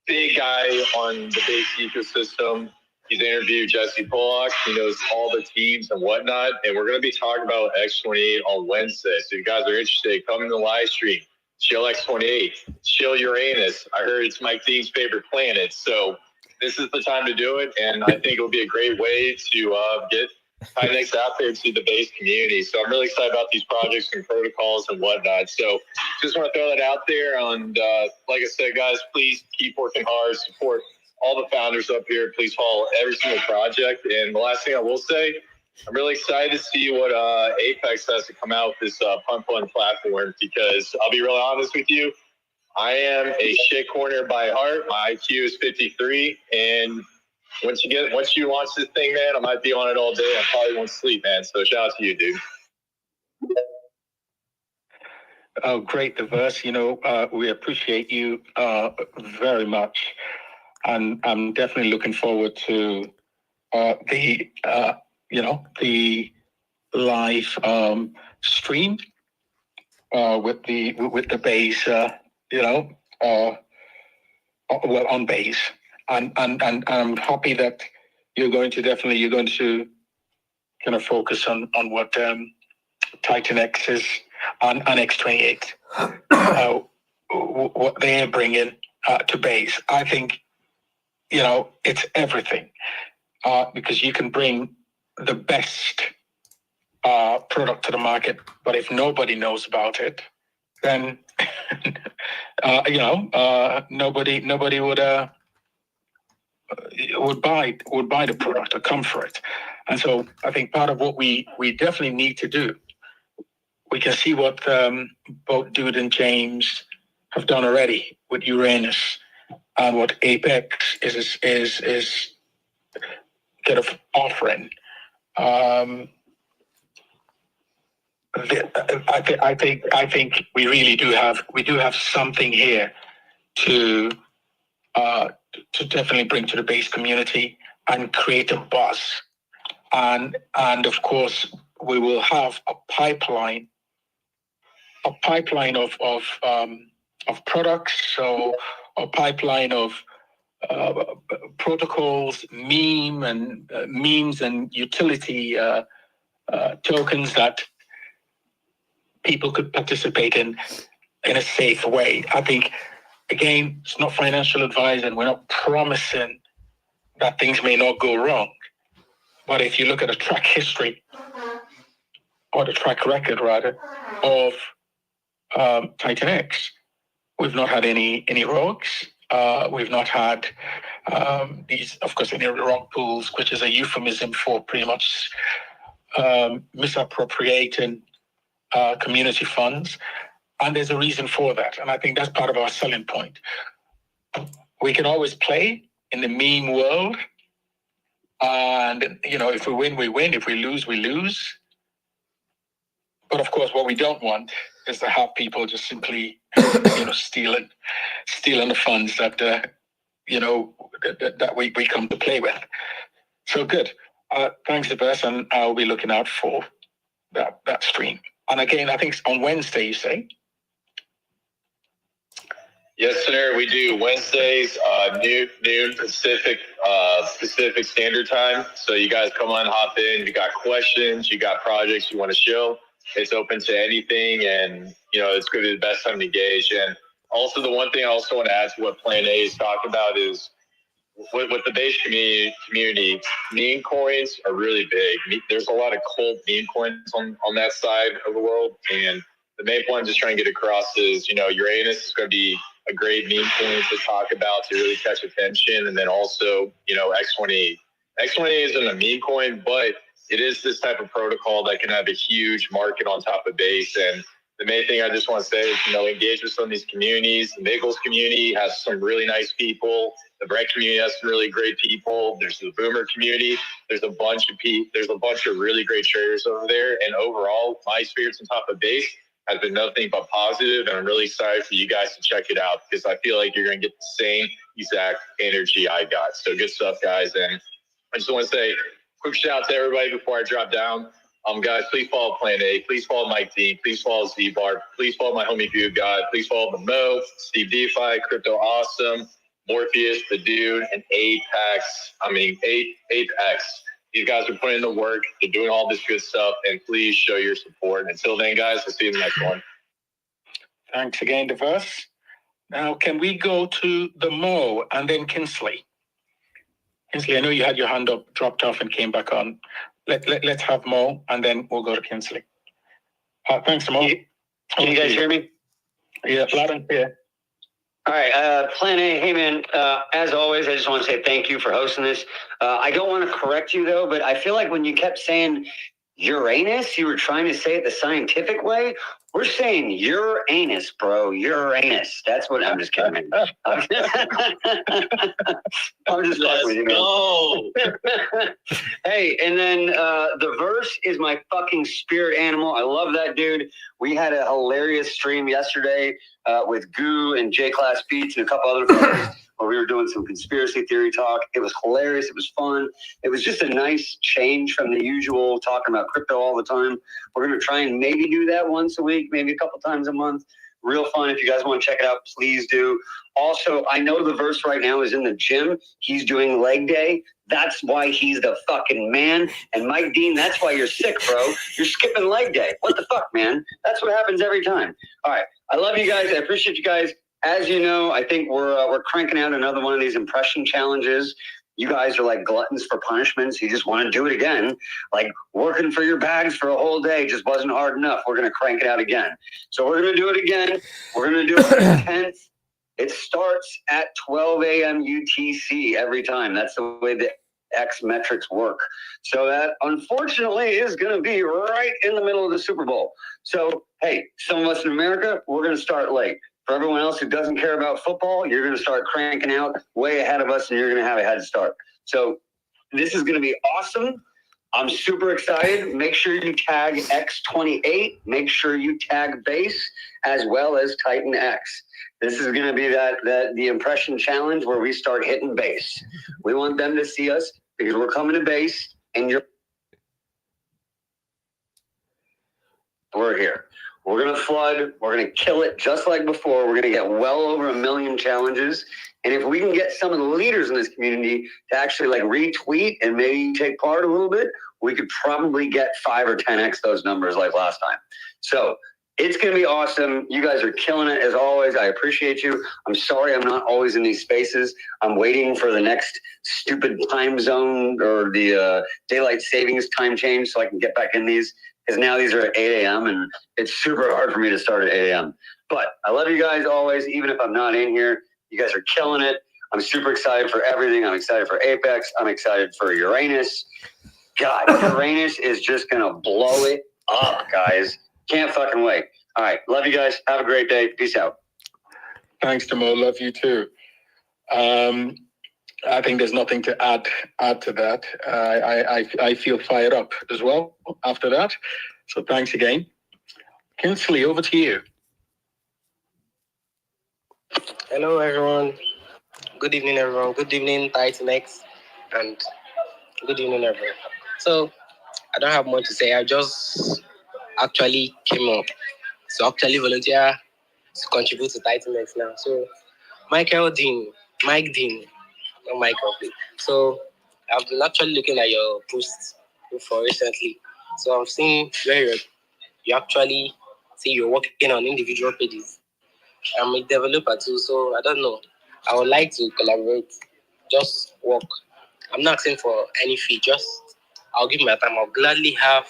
big guy on the Base ecosystem. He's interviewed Jesse Pollock. He knows all the teams and whatnot. And we're going to be talking about X28 on Wednesday. So if you guys are interested, come in the live stream. Chill X28. Chill Uranus. I heard it's Mike Dean's favorite planet. So this is the time to do it. And I think it'll be a great way to get TITANX out there to the Base community. So I'm really excited about these projects and protocols and whatnot. So just want to throw that out there. And like I said, guys, please keep working hard, support all the founders up here. Please follow every single project. And the last thing I will say, I'm really excited to see what Apex has to come out with this Punt Fund platform, because I'll be really honest with you, I am a shitcoiner by heart. My IQ is 53, and once you launch this thing, man, I might be on it all day. I probably won't sleep, man. So shout out to you, dude. Oh, great, the verse. We appreciate you very much, and I'm definitely looking forward to the live stream with the Base. On Base, and I'm happy that you're going to kind of focus on what TITANX is and X28, what they're bringing to Base. I think it's everything, because you can bring the best product to the market, but if nobody knows about it, then nobody would buy the product or come for it. And so I think part of what we definitely need to do, we can see what both Dude and James have done already with Uranus, and what Apex is kind of offering. I think we really do have something here to definitely bring to the base community and create a buzz, and of course we will have a pipeline of products, so a pipeline of protocols, memes and utility tokens that people could participate in a safe way. I think, again, it's not financial advice, and we're not promising that things may not go wrong. But if you look at the track history, or the track record rather, of TITANX, we've not had any rogues. We've not had these, of course, any wrong pools, which is a euphemism for pretty much misappropriating community funds. And there's a reason for that. And I think that's part of our selling point. We can always play in the meme world. And, if we win, we win. If we lose, we lose. But of course, what we don't want is to have people just simply, stealing the funds that, that we come to play with. So good. Thanks, Diverse, and I'll be looking out for that stream. And again, I think it's on Wednesday, you say? Yes, sir. We do Wednesdays, noon Pacific Standard Time. So you guys come on, hop in. You got questions, you got projects you want to show. It's open to anything, and it's going to be the best time to engage. And also, the one thing I also want to add to what Plan A is talking about is with the base community, meme coins are really big. There's a lot of cold meme coins on that side of the world, and the main point I'm just trying to get across is, Uranus is going to be a great meme coin to talk about to really catch attention, and then also, X28. X28 isn't a meme coin, but it is this type of protocol that can have a huge market on top of base. And the main thing I just want to say is, engage with some of these communities. The Nichols community has some really nice people. The Brett community has some really great people. There's the Boomer community. There's a bunch of really great traders over there. And overall, my experience on top of base has been nothing but positive. And I'm really excited for you guys to check it out, because I feel like you're going to get the same exact energy I got. So good stuff, guys. And I just want to say, quick shout out to everybody before I drop down. Guys, please follow Plan A. Please follow Mike D. Please follow Z-Bar. Please follow my homie View God. Please follow the Mo, Steve DeFi, Crypto Awesome, Morpheus, the Dude, and Apex. These guys are putting in the work. They're doing all this good stuff, and please show your support. Until then, guys, we'll see you in the next one. Thanks again, Diverse. Now, can we go to the Mo and then Kinsley? Kinsley, I know you had your hand up, dropped off, and came back on. Let's have Mo, and then we'll go to Kinsley. Thanks, Mo. Can you guys hear me? Yeah, loud and clear. All right, Plan A, hey man, as always, I just want to say thank you for hosting this. I don't want to correct you though, but I feel like when you kept saying Uranus, you were trying to say it the scientific way. We're saying Uranus, bro. Uranus. That's what I'm just kidding. Man. I'm just fucking with you, man. Hey, and then the Verse is my fucking spirit animal. I love that dude. We had a hilarious stream yesterday with Goo and J-Class Beats and a couple other folks where we were doing some conspiracy theory talk. It was hilarious. It was fun. It was just a nice change from the usual talking about crypto all the time. We're going to try and maybe do that once a week, maybe a couple times a month. Real fun. If you guys want to check it out, please do. Also, I know the Verse right now is in the gym. He's doing leg day. That's why he's the fucking man. And Mike Dean, that's why you're sick, bro. You're skipping leg day. What the fuck, man? That's what happens every time. All right. I love you guys. I appreciate you guys. As you know, I think we're cranking out another one of these impression challenges. You guys are like gluttons for punishments. You just want to do it again. Like working for your bags for a whole day just wasn't hard enough. We're going to crank it out again. So we're going to do it again. We're going to do it on the 10th. It starts at 12 a.m. UTC every time. That's the way the X metrics work. So that unfortunately is going to be right in the middle of the Super Bowl. So, hey, some of us in America, we're going to start late. For everyone else who doesn't care about football, you're going to start cranking out way ahead of us, and you're going to have a head start. So This is going to be awesome. I'm super excited. Make sure you tag X28. Make sure you tag base as well as TITANX. This is going to be the impression challenge where we start hitting base. We want them to see us because we're coming to base and we're here. We're going to flood. We're going to kill it just like before. We're going to get well over 1 million challenges. And if we can get some of the leaders in this community to actually like retweet and maybe take part a little bit, we could probably get 5 or 10x those numbers like last time. So it's going to be awesome. You guys are killing it as always. I appreciate you. I'm sorry I'm not always in these spaces. I'm waiting for the next stupid time zone or the daylight savings time change so I can get back in these. Because now these are at 8 a.m. and it's super hard for me to start at 8 a.m. But I love you guys always, even if I'm not in here. You guys are killing it. I'm super excited for everything. I'm excited for Apex. I'm excited for Uranus. God, Uranus is just going to blow it up, guys. Can't fucking wait. All right. Love you guys. Have a great day. Peace out. Thanks, Timo. Love you too. I think there's nothing to add to that. I feel fired up as well after that. So thanks again. Kinsley, over to you. Hello, everyone. Good evening, everyone. Good evening, TITANX, and good evening, everyone. So, I don't have much to say. I just actually came up to actually volunteer to contribute to TITANX now. So, Mike Dean, not Michael. So, I've been actually looking at your posts for recently. So, I've seen where you actually say you're working on individual pages. I'm a developer too, so I don't know. I would like to collaborate, just work. I'm not asking for any fee, I'll give my time. I'll gladly have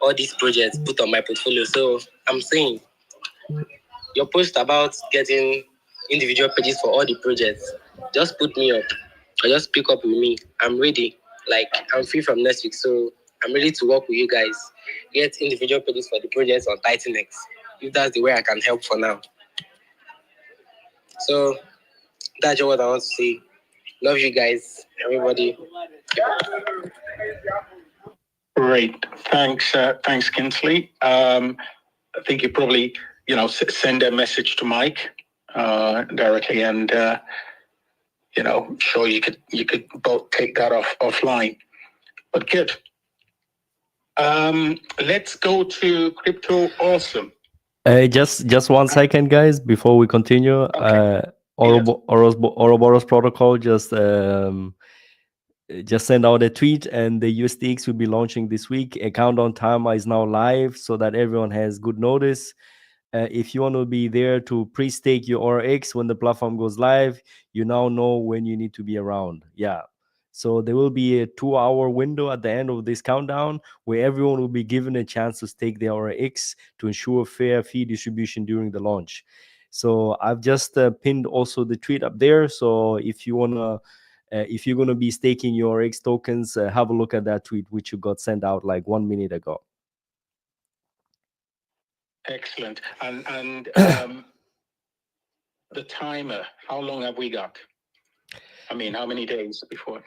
all these projects put on my portfolio. So I'm saying, your post about getting individual pages for all the projects, just put me up, or just pick up with me. I'm ready. Like, I'm free from next week, so I'm ready to work with you guys. Get individual pages for the projects on TITANX, if that's the way I can help for now. So that's what I want to say. Love you guys, everybody. Great. Thanks, Kinsley. I think you probably, send a message to Mike directly, and sure you could both take that offline. But good. Let's go to Crypto Awesome. Just 1 second, guys, before we continue. Okay. Ouroboros protocol just send out a tweet, and the USDX will be launching this week. A countdown timer is now live so that everyone has good notice. If you want to be there to pre-stake your ORX when the platform goes live, you now know when you need to be around. Yeah. So there will be a 2-hour window at the end of this countdown where everyone will be given a chance to stake their ORX to ensure fair fee distribution during the launch. So I've just pinned also the tweet up there. So if you wanna, if you're gonna be staking your ORX tokens, have a look at that tweet which you got sent out like 1 minute ago. Excellent. And the timer, how long have we got? I mean, how many days before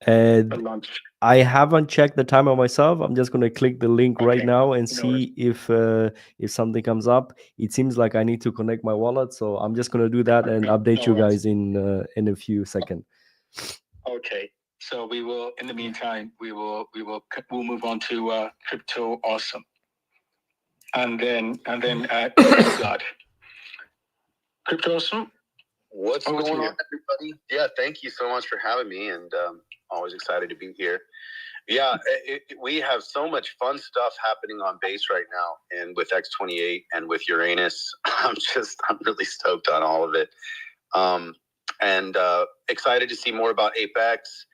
the launch? I haven't checked the timer myself. I'm just going to click the link right now and see if something comes up. It seems like I need to connect my wallet, so I'm just going to do that and update you guys in a few seconds. Okay. So we will, in the meantime, we'll move on to Crypto Awesome, and then God, Crypto Awesome. What's going on, everybody? Yeah, thank you so much for having me, and always excited to be here. Yeah, we have so much fun stuff happening on base right now, and with X28 and with Uranus, I'm really stoked on all of it, and excited to see more about Apex,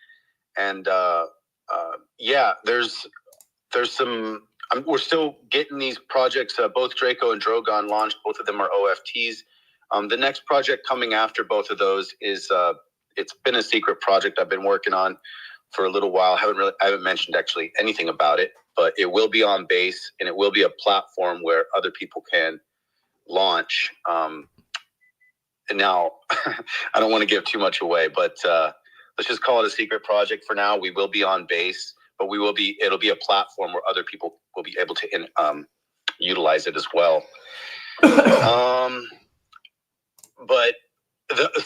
and yeah, there's some. We're still getting these projects. Both Draco and Drogon launched. Both of them are OFTs. The next project coming after both of those is it's been a secret project I've been working on for a little while. I haven't mentioned actually anything about it, but it will be on base, and it will be a platform where other people can launch. And now I don't want to give too much away, but let's just call it a secret project for now. We will be on base, but it'll be a platform where other people will be able to utilize it as well. But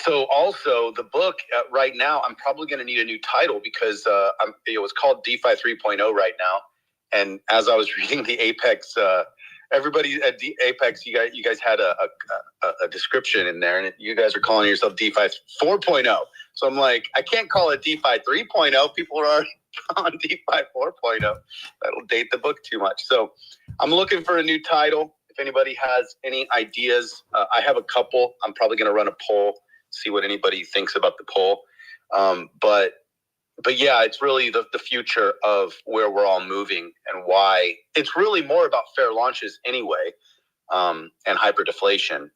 so also the book right now, I'm probably going to need a new title because it was called DeFi 3.0 right now. And as I was reading the Apex, everybody at the Apex, you guys had a description in there, and you guys are calling yourself DeFi 4.0. So I'm like, I can't call it DeFi 3.0. People are already on DeFi 4.0. That'll date the book too much. So I'm looking for a new title. If anybody has any ideas, I have a couple. I'm probably going to run a poll, see what anybody thinks about the poll. But yeah, it's really the future of where we're all moving and why. It's really more about fair launches anyway, and hyperdeflation,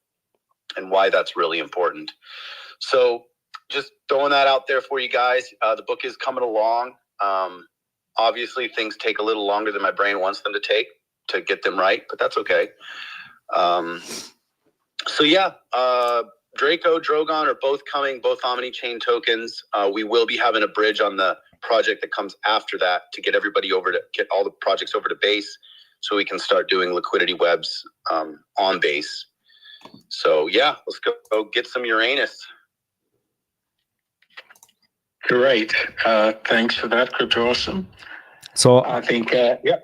and why that's really important. So just throwing that out there for you guys. The book is coming along. Obviously, things take a little longer than my brain wants them to take to get them right, but that's okay. So yeah, Draco, Drogon are both coming, both OMNICHAIN tokens. We will be having a bridge on the project that comes after that to get everybody get all the projects over to base so we can start doing liquidity webs on base. So yeah, let's go get some Uranus. Great. Thanks for that, Crypto Awesome. So I think, yeah.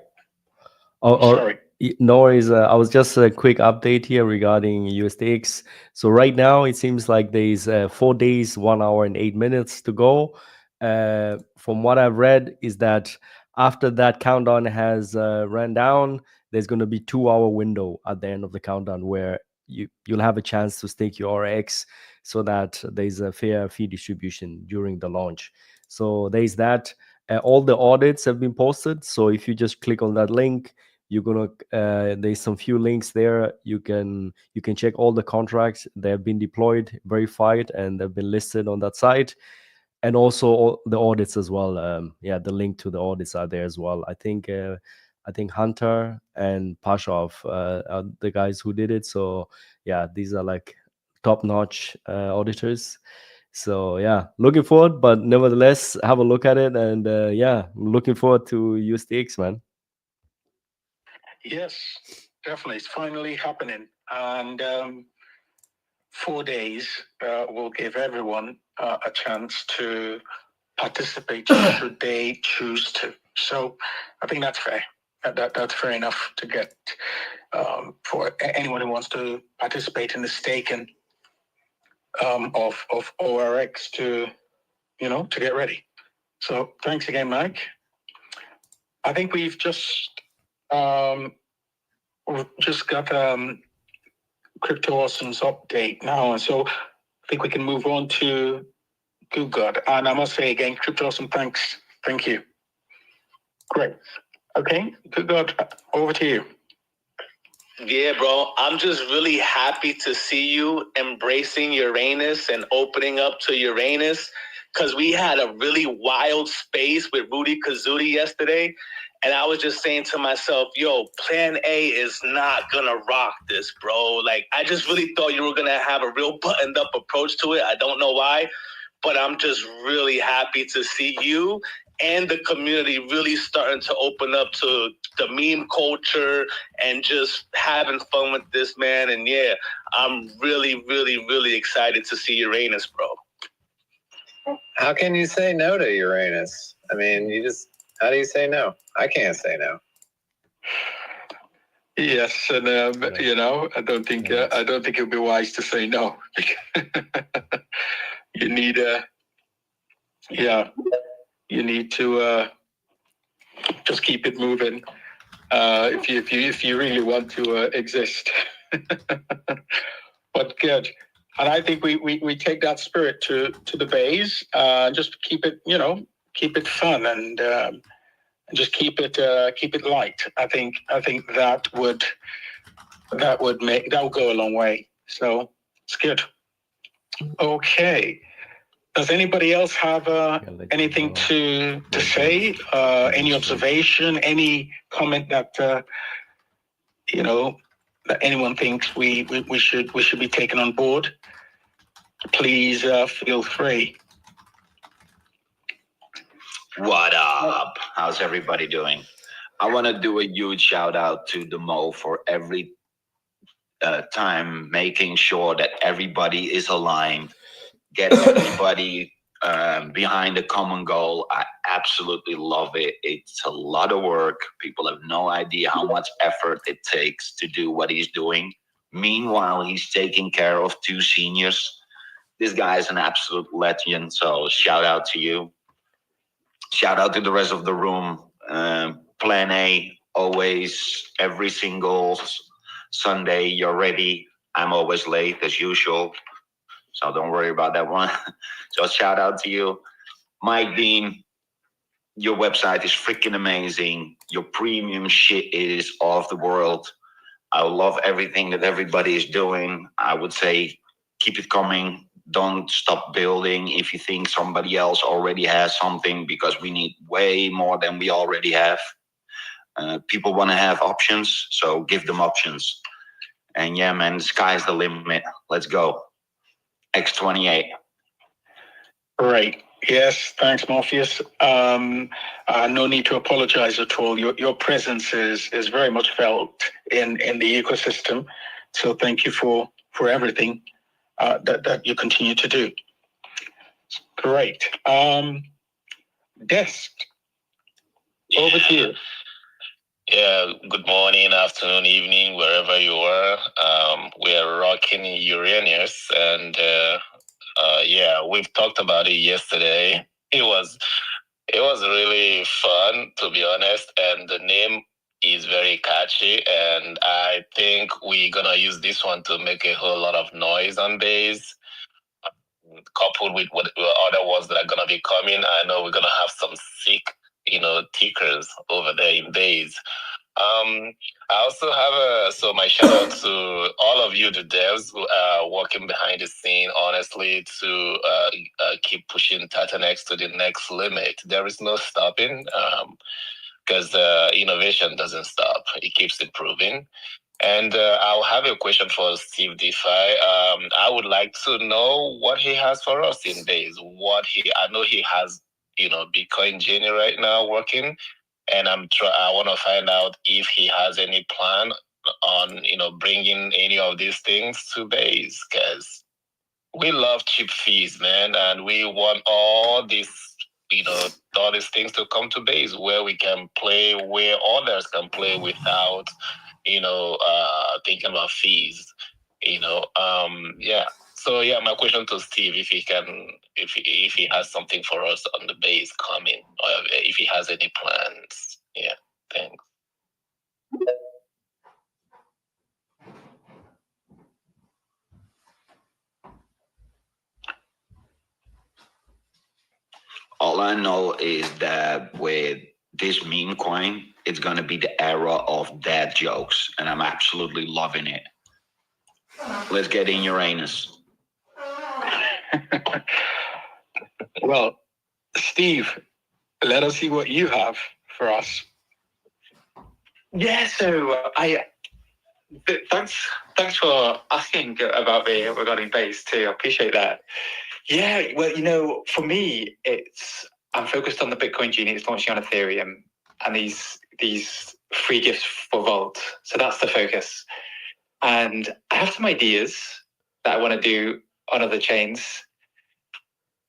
Sorry. No worries. I was just a quick update here regarding USDX. So right now it seems like there's 4 days, 1 hour and 8 minutes to go. From what I've read is that after that countdown has ran down, there's going to be 2-hour window at the end of the countdown where you'll have a chance to stake your RX so that there's a fair fee distribution during the launch. So there's that. All the audits have been posted. So if you just click on that link, you're gonna there's some few links there. You can check all the contracts. They have been deployed, verified, and they've been listed on that site, and also all the audits as well. Yeah, the link to the audits are there as well. I think Hunter and Pashov are the guys who did it. So yeah, these are like top-notch auditors. So yeah, looking forward, but nevertheless, have a look at it, and yeah, looking forward to USDX, man. Yes, definitely. It's finally happening. And 4 days will give everyone a chance to participate should they choose to. So I think that's fair. That's fair enough to get for anyone who wants to participate in the staking of ORX to get ready. So thanks again, Mike. I think we've just got Crypto Awesome's update now, and so I think we can move on to Good. And I must say again, Crypto Awesome, thanks. Thank you. Great. Okay, Good. Over to you. Yeah, bro. I'm just really happy to see you embracing Uranus and opening up to Uranus, because we had a really wild space with Rudy Kazudi yesterday. And I was just saying to myself, yo, plan A is not going to rock this, bro. Like, I just really thought you were going to have a real buttoned up approach to it. I don't know why, but I'm just really happy to see you and the community really starting to open up to the meme culture and just having fun with this, man. And yeah, I'm really, really, really excited to see Uranus, bro. How can you say no to Uranus? I mean, how do you say no? I can't say no. Yes, and I don't think it'd be wise to say no. You need to just keep it moving if you really want to exist. But good, and I think we take that spirit to the base. Just keep it fun and just keep it light. I think that would go a long way. So it's good. Okay. Does anybody else have anything to say? Any observation? Any comment that that anyone thinks we should be taken on board? Please feel free. What up? How's everybody doing? I want to do a huge shout out to the Mo for every time making sure that everybody is aligned, get everybody behind a common goal. I absolutely love it. It's a lot of work. People have no idea how much effort it takes to do what he's doing. Meanwhile, he's taking care of 2 seniors. This guy is an absolute legend. So shout out to you. Shout out to the rest of the room. Plan A, always, every single Sunday, you're ready. I'm always late as usual. So don't worry about that one. So shout out to you. Mike Dean, your website is freaking amazing. Your premium shit is off the world. I love everything that everybody is doing. I would say keep it coming. Don't stop building if you think somebody else already has something, because we need way more than we already have. People want to have options, so give them options. And yeah, man, the sky's the limit. Let's go. X28. Great. Yes, thanks, Morpheus. No need to apologize at all. Your presence is very much felt in the ecosystem. So thank you for everything that you continue to do. Great. Desk, over to you. Yeah, good morning, afternoon, evening, wherever you are. We are rocking Uranus, and yeah, we've talked about it yesterday. It was really fun, to be honest, and the name is very catchy, and I think we're gonna use this one to make a whole lot of noise on bass, coupled with what other ones that are gonna be coming. I know we're gonna have some sick, tickers over there in bass. I also have so my shout out to all of you, the devs who are working behind the scene, honestly, to keep pushing TITANX to the next limit. There is no stopping, because innovation doesn't stop. It keeps improving. And I'll have a question for Steve DeFi. I would like to know what he has for us in days. I know he has, Bitcoin Genie right now working, and I want to find out if he has any plan on, bringing any of these things to base, because we love cheap fees, man, and we want all these, all these things to come to base where we can play where others can play without, thinking about fees, yeah. So yeah, my question to Steve, if he has something for us on the base coming, or if he has any plans. Yeah, thanks. All I know is that with this meme coin, it's going to be the era of dad jokes, and I'm absolutely loving it. Let's get in Uranus. Well, Steve, let us see what you have for us. Yeah, so thanks for asking about me regarding base too. I appreciate that. Yeah, well, for me, I'm focused on the Bitcoin Genie. It's launching on Ethereum, and these free gifts for Vault. So that's the focus. And I have some ideas that I want to do on other chains,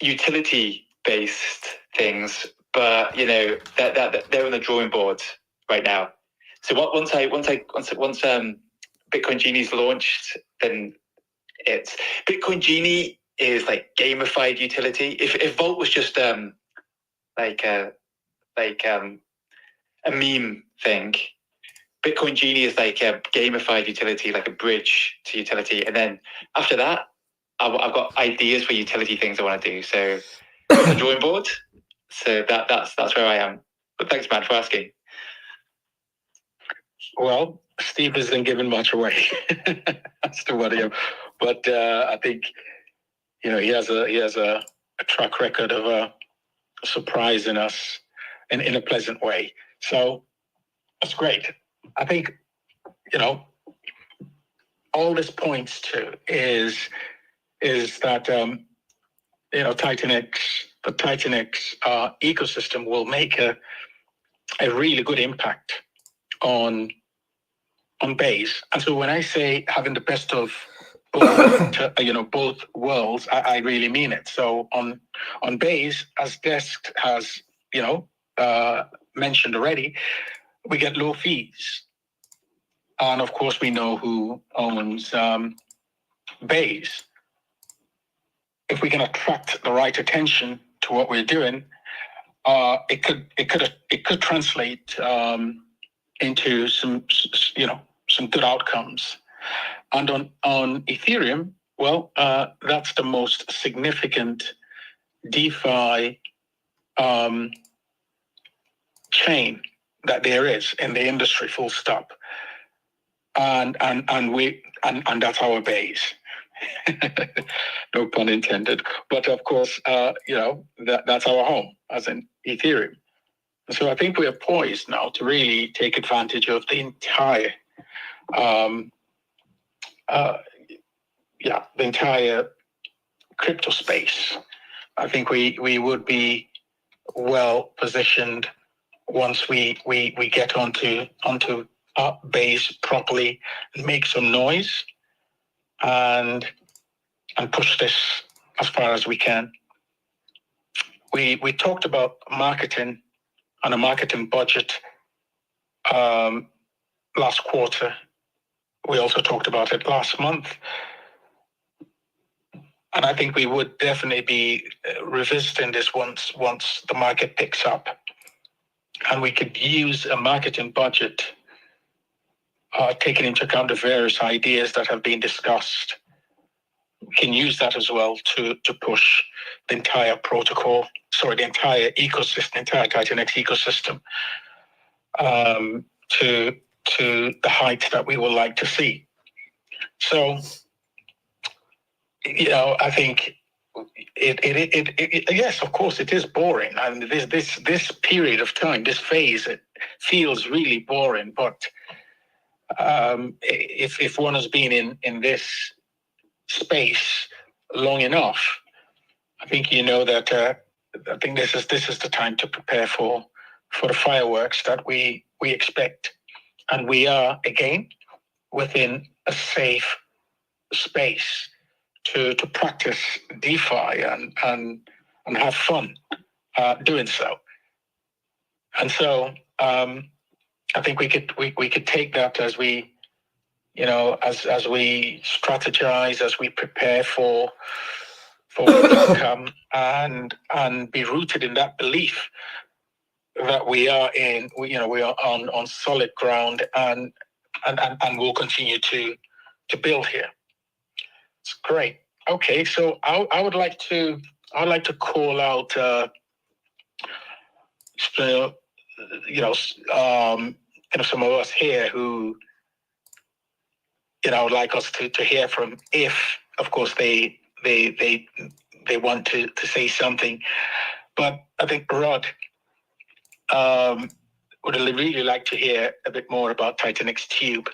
utility-based things, but that they're on the drawing board right now. So once Bitcoin Genie is launched, then it's Bitcoin Genie is like gamified utility. If Vault was just like a meme thing, Bitcoin Genie is like a gamified utility, like a bridge to utility. And then after that, I've got ideas for utility things I want to do. So the drawing board. So that's where I am. But thanks, man, for asking. Well, Steve isn't giving much away as to what he, but I think he has a track record of surprising us in a pleasant way. So that's great. I think all this points to is that TITANX the TITANX ecosystem will make a really good impact on base. And so when I say having the best of both worlds, I really mean it. So on base, as Desk has mentioned already, we get low fees, and of course we know who owns base. If we can attract the right attention to what we're doing, it could translate into some good outcomes. And on Ethereum, well, that's the most significant DeFi chain that there is in the industry, full stop. And that's our base. No pun intended. But of course, that's our home, as in Ethereum. So I think we are poised now to really take advantage of the entire the entire crypto space. I think we would be well positioned once we get onto our base properly and make some noise and push this as far as we can. We talked about marketing and a marketing budget last quarter. We also talked about it last month. And I think we would definitely be revisiting this once the market picks up. And we could use a marketing budget, taking into account the various ideas that have been discussed. We can use that as well to push the entire protocol, the entire ecosystem, the entire TITANX ecosystem to the heights that we would like to see. So, I think yes, of course, it is boring. And this period of time, this phase, it feels really boring. But if one has been in this space long enough, I think that I think this is the time to prepare for the fireworks that we expect, and we are again within a safe space to practice DeFi and have fun doing so. And so I think we could take that as we as we strategize, as we prepare for what's to come, and be rooted in that belief that we are on solid ground and we'll continue to build here. It's great. Okay, so I would like to call out some of us here who would like us to hear from, if of course they want to say something. But I think Rod would really like to hear a bit more about TITANX Tube.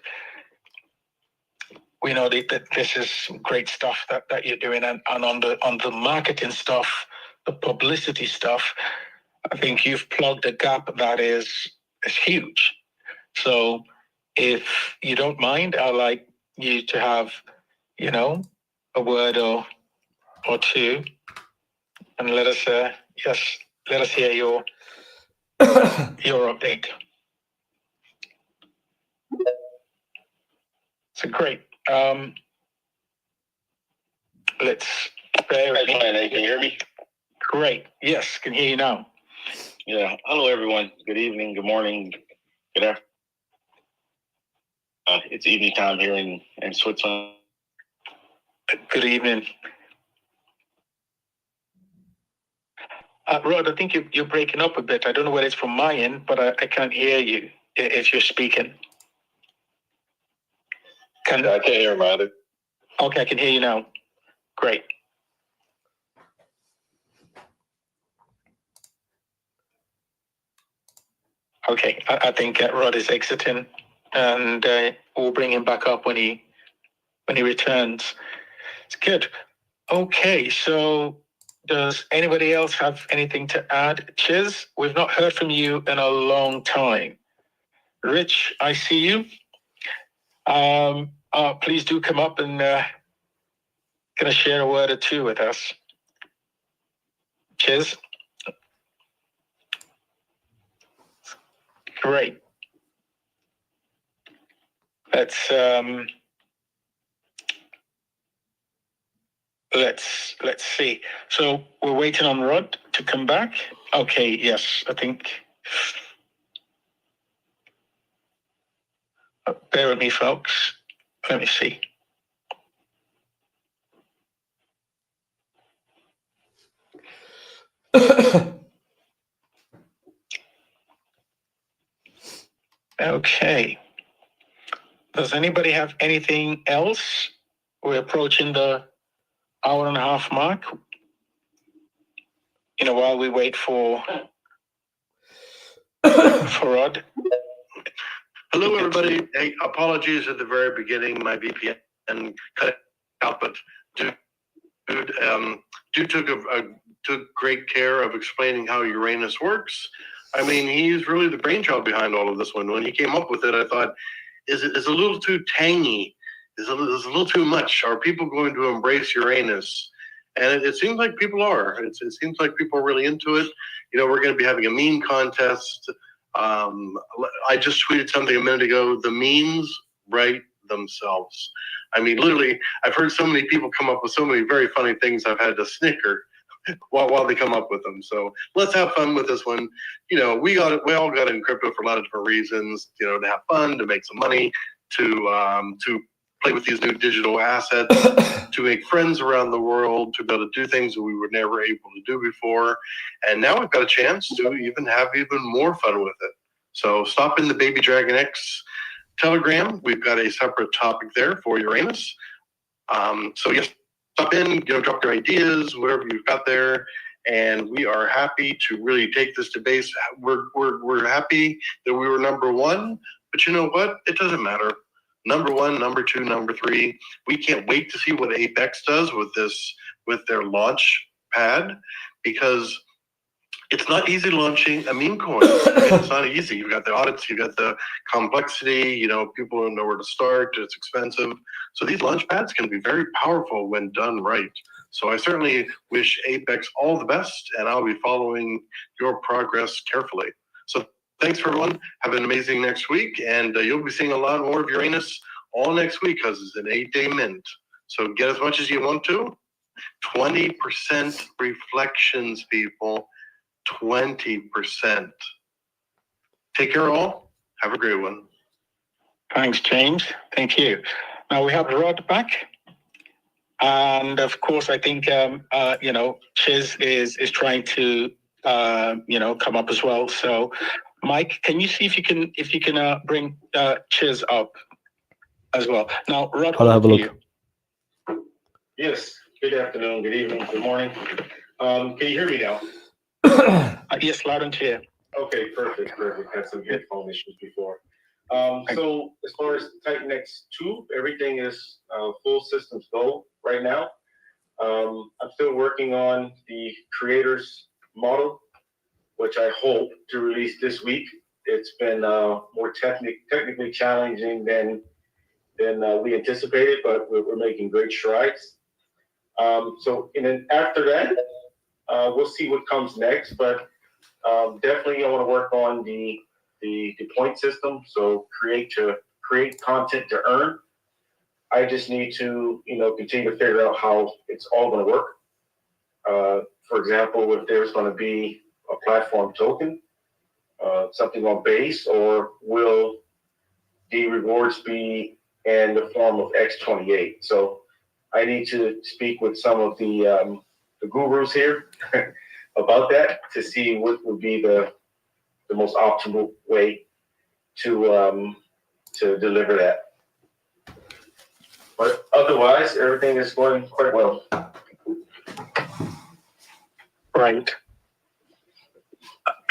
We know that this is great stuff that you're doing, and on the marketing stuff, the publicity stuff, I think you've plugged a gap that is huge. So if you don't mind, I'd like you to have, a word or two, and let us hear your update. So great. Let's bear with me. Can you hear me? Great. Yes, can hear you now. Yeah. Hello, everyone. Good evening. Good morning. Good afternoon. It's evening time here in Switzerland. Good evening. Rod, I think you're breaking up a bit. I don't know whether it's from my end, but I can't hear you if you're speaking. I can't hear him either. Okay, I can hear you now. Great. Okay, I think Rod is exiting, and we'll bring him back up when he returns. It's good. Okay, so Does anybody else have anything to add? Chiz, we've not heard from you in a long time. Rich, I see you. Please do come up and gonna share a word or two with us. Chiz. Great. Let's see. So we're waiting on Rod to come back. Okay, yes, I think. Bear with me, folks. Let me see. Okay. Does anybody have anything else? We're approaching the hour and a half mark. While we wait for Rod. Hello, everybody. Hey, apologies at the very beginning. My VPN cut out, but dude took great care of explaining how Uranus works. I mean, he's really the brainchild behind all of this one. When he came up with it, I thought, is it a little too tangy? Is it a little too much? Are people going to embrace Uranus? And it seems like people are. It seems like people are really into it. We're going to be having a meme contest. I just tweeted something a minute ago. The memes write themselves. I mean, literally, I've heard so many people come up with so many very funny things. I've had to snicker while they come up with them. So let's have fun with this one. We all got in crypto for a lot of different reasons. To have fun, to make some money, to play with these new digital assets, to make friends around the world, to be able to do things that we were never able to do before. And now we've got a chance to even have even more fun with it. So stop in the Baby Dragon X Telegram. We've got a separate topic there for Uranus. So yes, stop in, drop your ideas, whatever you've got there. And we are happy to really take this to base. We're happy that we were number one, but you know what? It doesn't matter. Number one, number two, number three. We can't wait to see what Apex does with their launch pad, because it's not easy launching a meme coin. It's not easy. You've got the audits, you've got the complexity, people don't know where to start, it's expensive. So these launch pads can be very powerful when done right. So I certainly wish Apex all the best, and I'll be following your progress carefully. So thanks for everyone. Have an amazing next week, and you'll be seeing a lot more of Uranus all next week because it's an 8-day mint. So get as much as you want to. 20% reflections, people. 20%. Take care, all. Have a great one. Thanks, James. Thank you. Now we have Rod back. And of course, I think, Chiz is trying to, come up as well. So, Mike, can you see if you can bring Chiz up as well? Now, Rod, I'll have a look. Yes. Good afternoon. Good evening. Good morning. Can you hear me now? Yes, loud and clear. Okay, perfect. Had some headphone issues before. So as far as TITANX-2, everything is full systems go right now. I'm still working on the creators model, which I hope to release this week. It's been more technically challenging than we anticipated, but we're making great strides. And then after that, we'll see what comes next. But definitely, I want to work on the point system. So create content to earn. I just need to continue to figure out how it's all going to work. For example, if there's going to be a platform token, something on base, or will the rewards be in the form of X28? So I need to speak with some of the gurus here about that to see what would be the most optimal way to deliver that. But otherwise, everything is going quite well. Right.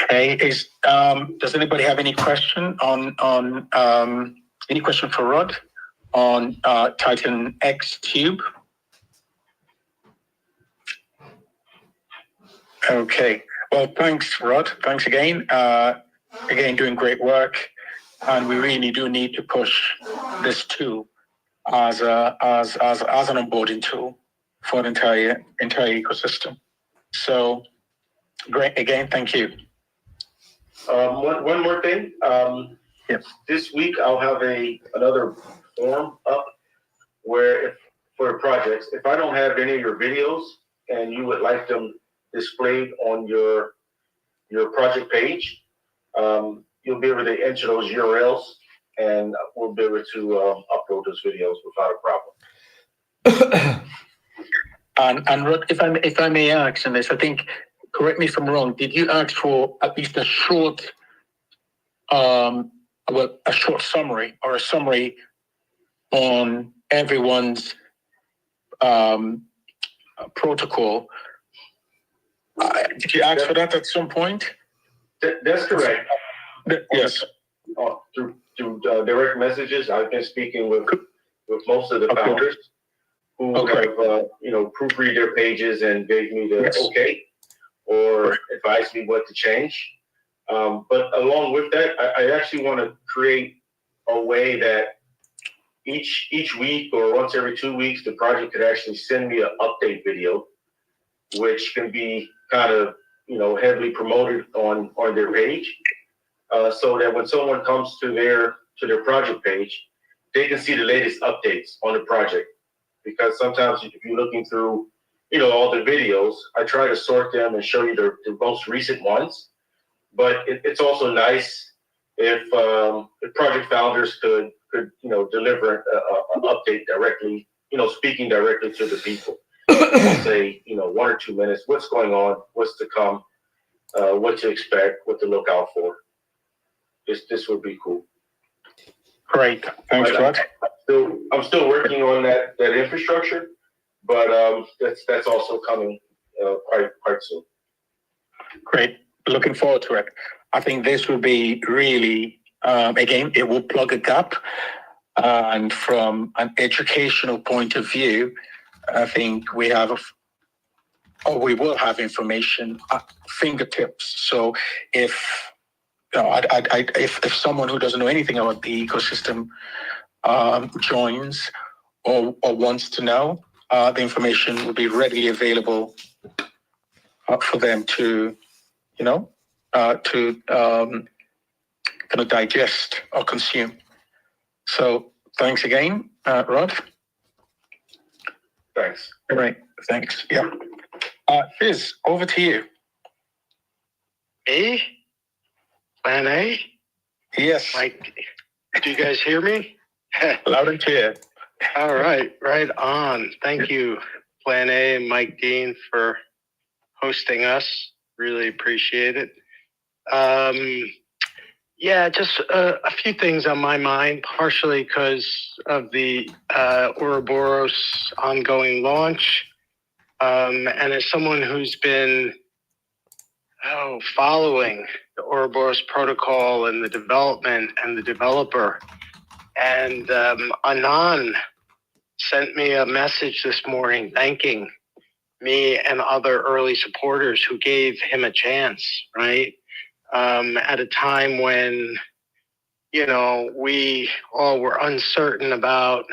Okay. Does anybody have any question on any question for Rod on TITANX Cube? Okay. Well, thanks, Rod. Thanks again. Again, doing great work, and we really do need to push this tool as an onboarding tool for the entire ecosystem. So, great. Again, thank you. One more thing. This week I'll have another form up where for projects, if I don't have any of your videos and you would like them displayed on your project page, you'll be able to enter those URLs and we'll be able to upload those videos without a problem. And Rod, if I may ask on this, I think, correct me if I'm wrong, did you ask for at least a short, a short summary or a summary on everyone's protocol? Did you ask for that at some point? That's correct. Yes. Through direct messages, I've been speaking with most of the founders who have proofread their pages and gave me the okay or advised me what to change. But along with that, I actually want to create a way that each week or once every 2 weeks, the project could actually send me an update video, which can be kind of heavily promoted on their page, so that when someone comes to their project page, they can see the latest updates on the project. Because sometimes if you're looking through all the videos, I try to sort them and show you the most recent ones. But it's also nice if project founders could deliver an update directly, speaking directly to the people. Say 1 or 2 minutes, what's going on, what's to come, what to expect, what to look out for. This would be cool. Great, thanks, Rod. I'm still working on that infrastructure, but that's also coming quite soon. Great, looking forward to it. I think this will be really, again, it will plug a gap, and from an educational point of view, I think we will have information at fingertips. So if if someone who doesn't know anything about the ecosystem joins or wants to know, the information will be readily available for them to kind of digest or consume. So thanks again, Rod. Thanks. All right. Thanks. Yeah. Fizz, over to you. Me? Plan A? Yes. Mike, do you guys hear me? Loud and clear. All right. Right on. Thank you, Plan A and Mike Dean, for hosting us. Really appreciate it. Just a few things on my mind, partially because of the Ouroboros ongoing launch. And as someone who's been following the Ouroboros protocol and the development and the developer, and Anand sent me a message this morning thanking me and other early supporters who gave him a chance, right? At a time when, we all were uncertain about,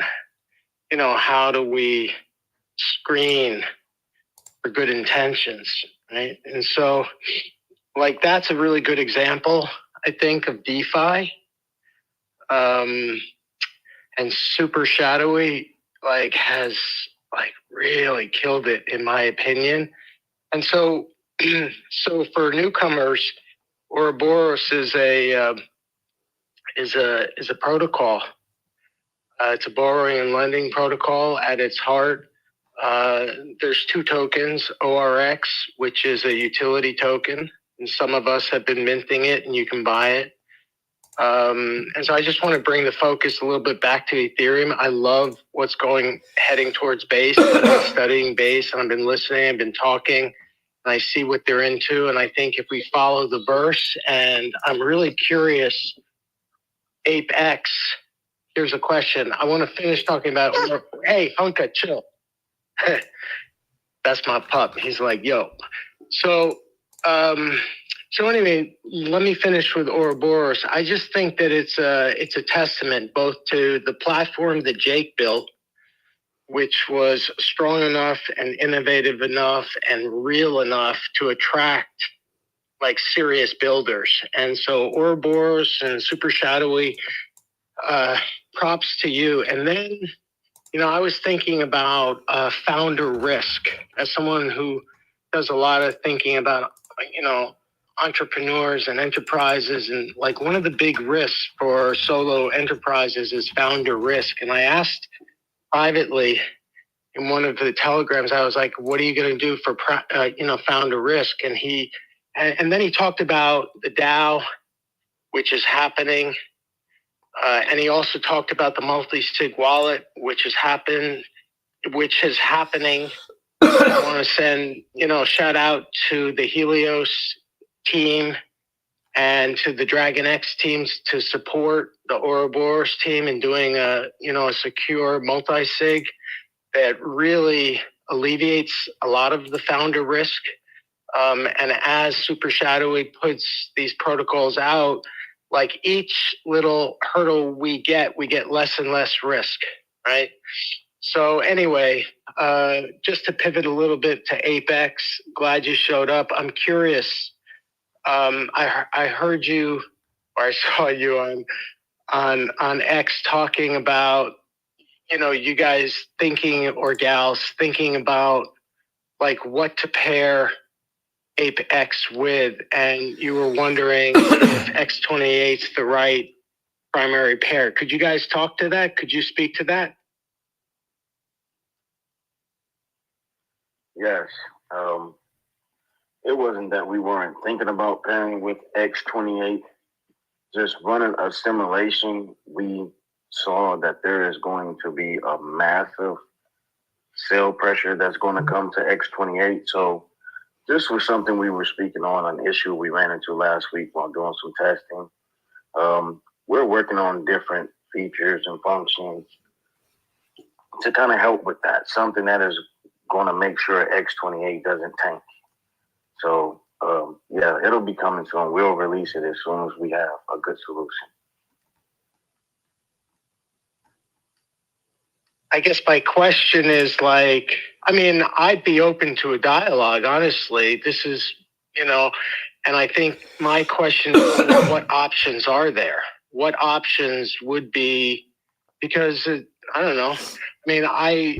how do we screen for good intentions, right? And so, that's a really good example, I think, of DeFi. And Super Shadowy, has, really killed it, in my opinion. And so, for newcomers, Ouroboros is a protocol. It's a borrowing and lending protocol at its heart. There's 2 tokens, ORX, which is a utility token, and some of us have been minting it, and you can buy it. And so I just want to bring the focus a little bit back to Ethereum. I love what's heading towards Base. I've been studying Base, and I've been listening, I've been talking, and I see what they're into. And I think if we follow the verse, and I'm really curious, Ape-X, here's a question. I want to finish talking about, hey, Hunka, chill. That's my pup. He's like, yo. So, so anyway, let me finish with Ouroboros. I just think that it's a testament both to the platform that Jake built, which was strong enough and innovative enough and real enough to attract like serious builders. And so Ouroboros and Super Shadowy, props to you. And then, you know, I was thinking about founder risk as someone who does a lot of thinking about, you know, entrepreneurs and enterprises. And like one of the big risks for solo enterprises is founder risk. And I asked privately in one of the telegrams, I was like, what are you going to do for, you know, founder risk? And then he talked about the DAO, which is happening. And he also talked about the multi-sig wallet, which is happening. I want to send, you know, shout out to the Helios team and to the DragonX teams to support the Ouroboros team in doing a secure multi-sig that really alleviates a lot of the founder risk. And as Super Shadowy puts these protocols out, like each little hurdle we get less and less risk, right? So anyway, just to pivot a little bit to Apex, glad you showed up. I'm curious. I heard you, or I saw you on X talking about, you know, you guys thinking, or gals thinking about like what to pair Apex with, and you were wondering if X28's the right primary pair. Could you guys talk to that? Could you speak to that? Yes. It wasn't that we weren't thinking about pairing with X28. Just running a simulation, we saw that there is going to be a massive sell pressure that's going to come to X28. So this was something we were speaking on, an issue we ran into last week while doing some testing. We're working on different features and functions to kind of help with that, something that is going to make sure X28 doesn't tank. So, yeah, it'll be coming soon. We'll release it as soon as we have a good solution. I guess my question is like, I mean, I'd be open to a dialogue, honestly. This is, you know, and I think my question is what options are there? What options would be, because I don't know. I mean,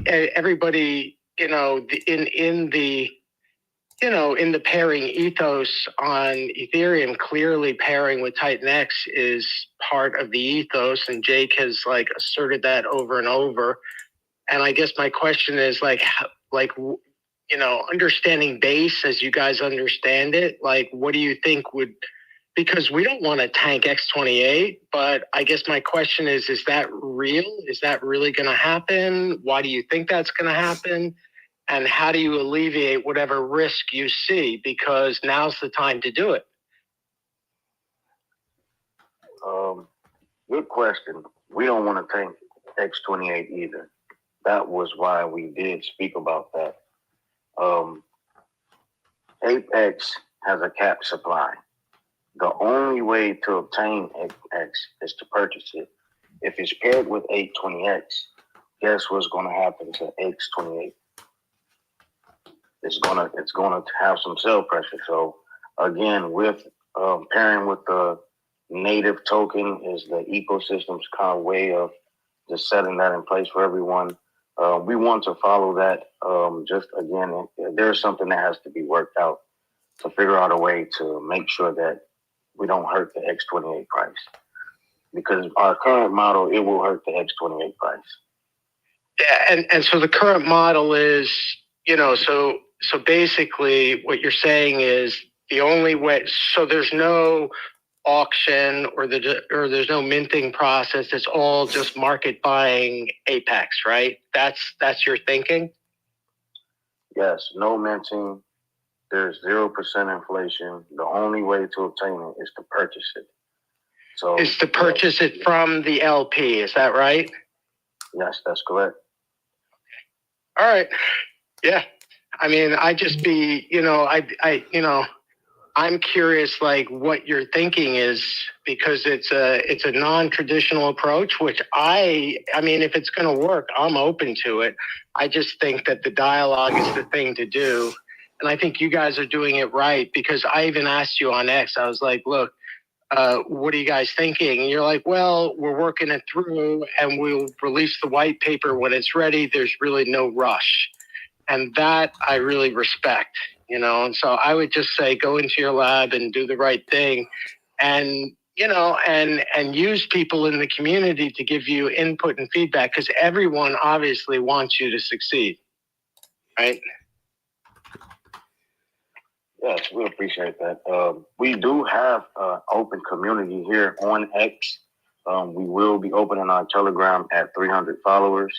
everybody, you know, in the pairing ethos on Ethereum, clearly pairing with TITANX is part of the ethos, and Jake has like asserted that over and over. And I guess my question is like, you know, understanding base as you guys understand it, like, what do you think would, because we don't want to tank X28, but I guess my question is that real? Is that really going to happen? Why do you think that's going to happen? And how do you alleviate whatever risk you see? Because now's the time to do it. Good question. We don't want to tank X28 either. That was why we did speak about that. Apex has a cap supply. The only way to obtain Apex is to purchase it. If it's paired with 820X, guess what's going to happen to X28? It's gonna have some sell pressure. So again, with pairing with the native token is the ecosystem's kind of way of just setting that in place for everyone. We want to follow that. Just again, there's something that has to be worked out to figure out a way to make sure that we don't hurt the X28 price. Because our current model, it will hurt the X28 price. Yeah, and so the current model is, you know, so basically what you're saying is the only way, so there's no auction or there's no minting process. It's all just market buying Apex, right? That's your thinking? Yes, no minting. There's 0% inflation. The only way to obtain it is to purchase it. So is to purchase it from the LP, is that right? Yes, that's correct. All right. Yeah. I mean, I just be, I'm curious, like what your thinking is, because it's a non-traditional approach, which I mean, if it's going to work, I'm open to it. I just think that the dialogue is the thing to do. And I think you guys are doing it right, because I even asked you on X, I was like, look, what are you guys thinking? And you're like, well, we're working it through and we'll release the white paper when it's ready. There's really no rush. And that I really respect, and so I would just say, go into your lab and do the right thing, and, and use people in the community to give you input and feedback, because everyone obviously wants you to succeed, right? Yes, we appreciate that. We do have an open community here on X. We will be opening our Telegram at 300 followers.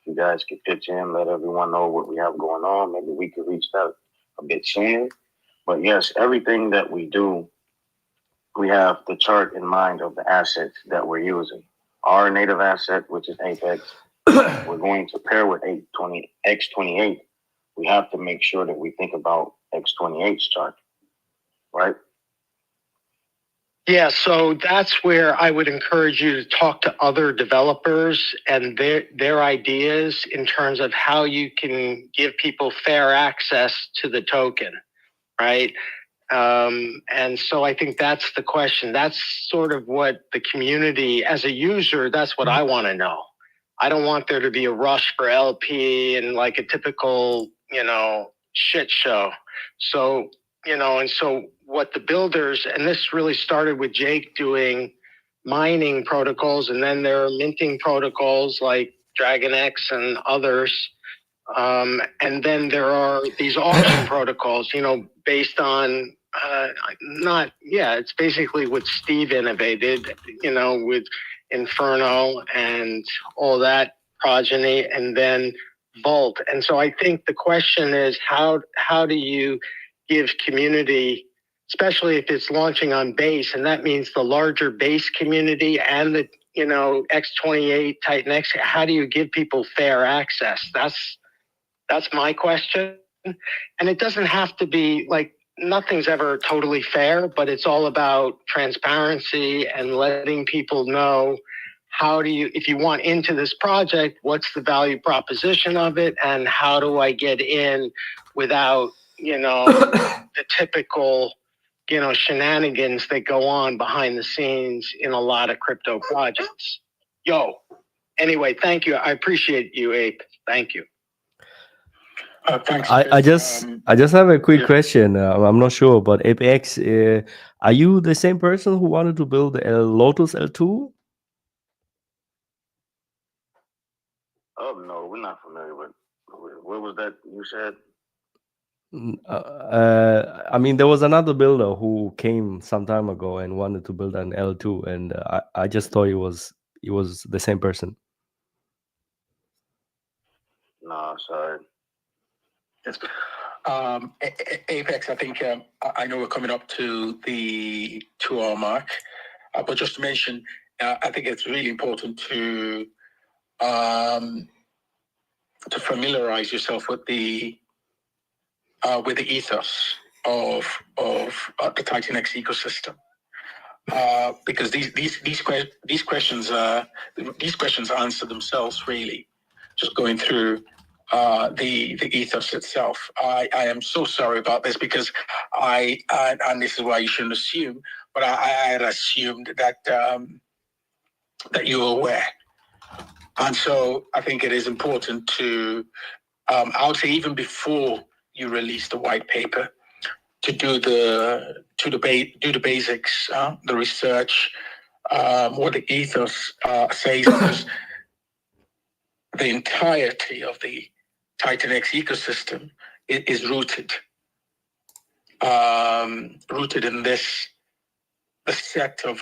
You guys can pitch in, let everyone know what we have going on. Maybe we could reach that a bit sooner. But yes, everything that we do, we have the chart in mind of the assets that we're using. Our native asset, which is Apex, we're going to pair with X28. We have to make sure that we think about X28's chart, right? Yeah, so that's where I would encourage you to talk to other developers and their ideas in terms of how you can give people fair access to the token, right? And so I think that's the question. That's sort of what the community, as a user, that's what I want to know. I don't want there to be a rush for LP and like a typical, shit show. So, and so what the builders, and this really started with Jake doing mining protocols, and then there are minting protocols like TITANX and others. And then there are these auction protocols, based on, it's basically what Steve innovated, with Inferno and all that progeny, and then Vault. And so I think the question is, how do you give community, especially if it's launching on base, and that means the larger base community and the, X28, TITANX, how do you give people fair access? That's my question. And it doesn't have to be like, nothing's ever totally fair, but it's all about transparency and letting people know, if you want into this project, what's the value proposition of it, and how do I get in without, the typical, shenanigans that go on behind the scenes in a lot of crypto projects. Anyway, thank you. I appreciate you, Ape. Thank you. Thanks. I just have a quick question. I'm not sure, but Apex, are you the same person who wanted to build a Lotus L2? Oh, no, we're not familiar with. What was that you said? I mean, there was another builder who came some time ago and wanted to build an L2, and I just thought it was the same person. No, sorry. Yes. Apex, I think I know we're coming up to the 2-hour mark, but just to mention, I think it's really important to familiarize yourself with the ethos of the TITANX ecosystem, because these questions answer themselves really, just going through the ethos itself. I am so sorry about this, because and this is why you shouldn't assume, but I had assumed that that you were aware. And so I think it is important to, I would say even before you release the white paper, to do the basics, the research, what the ethos says, because the entirety of the TITANX ecosystem is rooted in the set of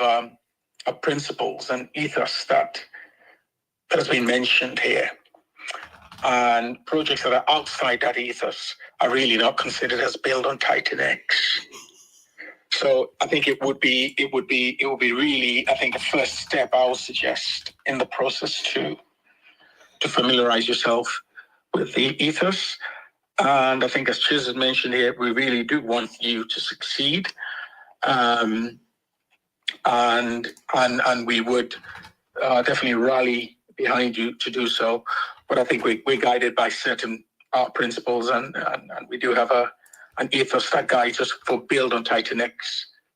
principles and ethos that has been mentioned here. And projects that are outside that ethos are really not considered as built on TITANX. So I think it would be really, I think, a first step I would suggest in the process to familiarize yourself with the ethos. And I think, as Chiz has mentioned here, we really do want you to succeed. And we would definitely rally behind you to do so. But I think we're guided by certain principles, and we do have an ethos that guides us for build on TITANX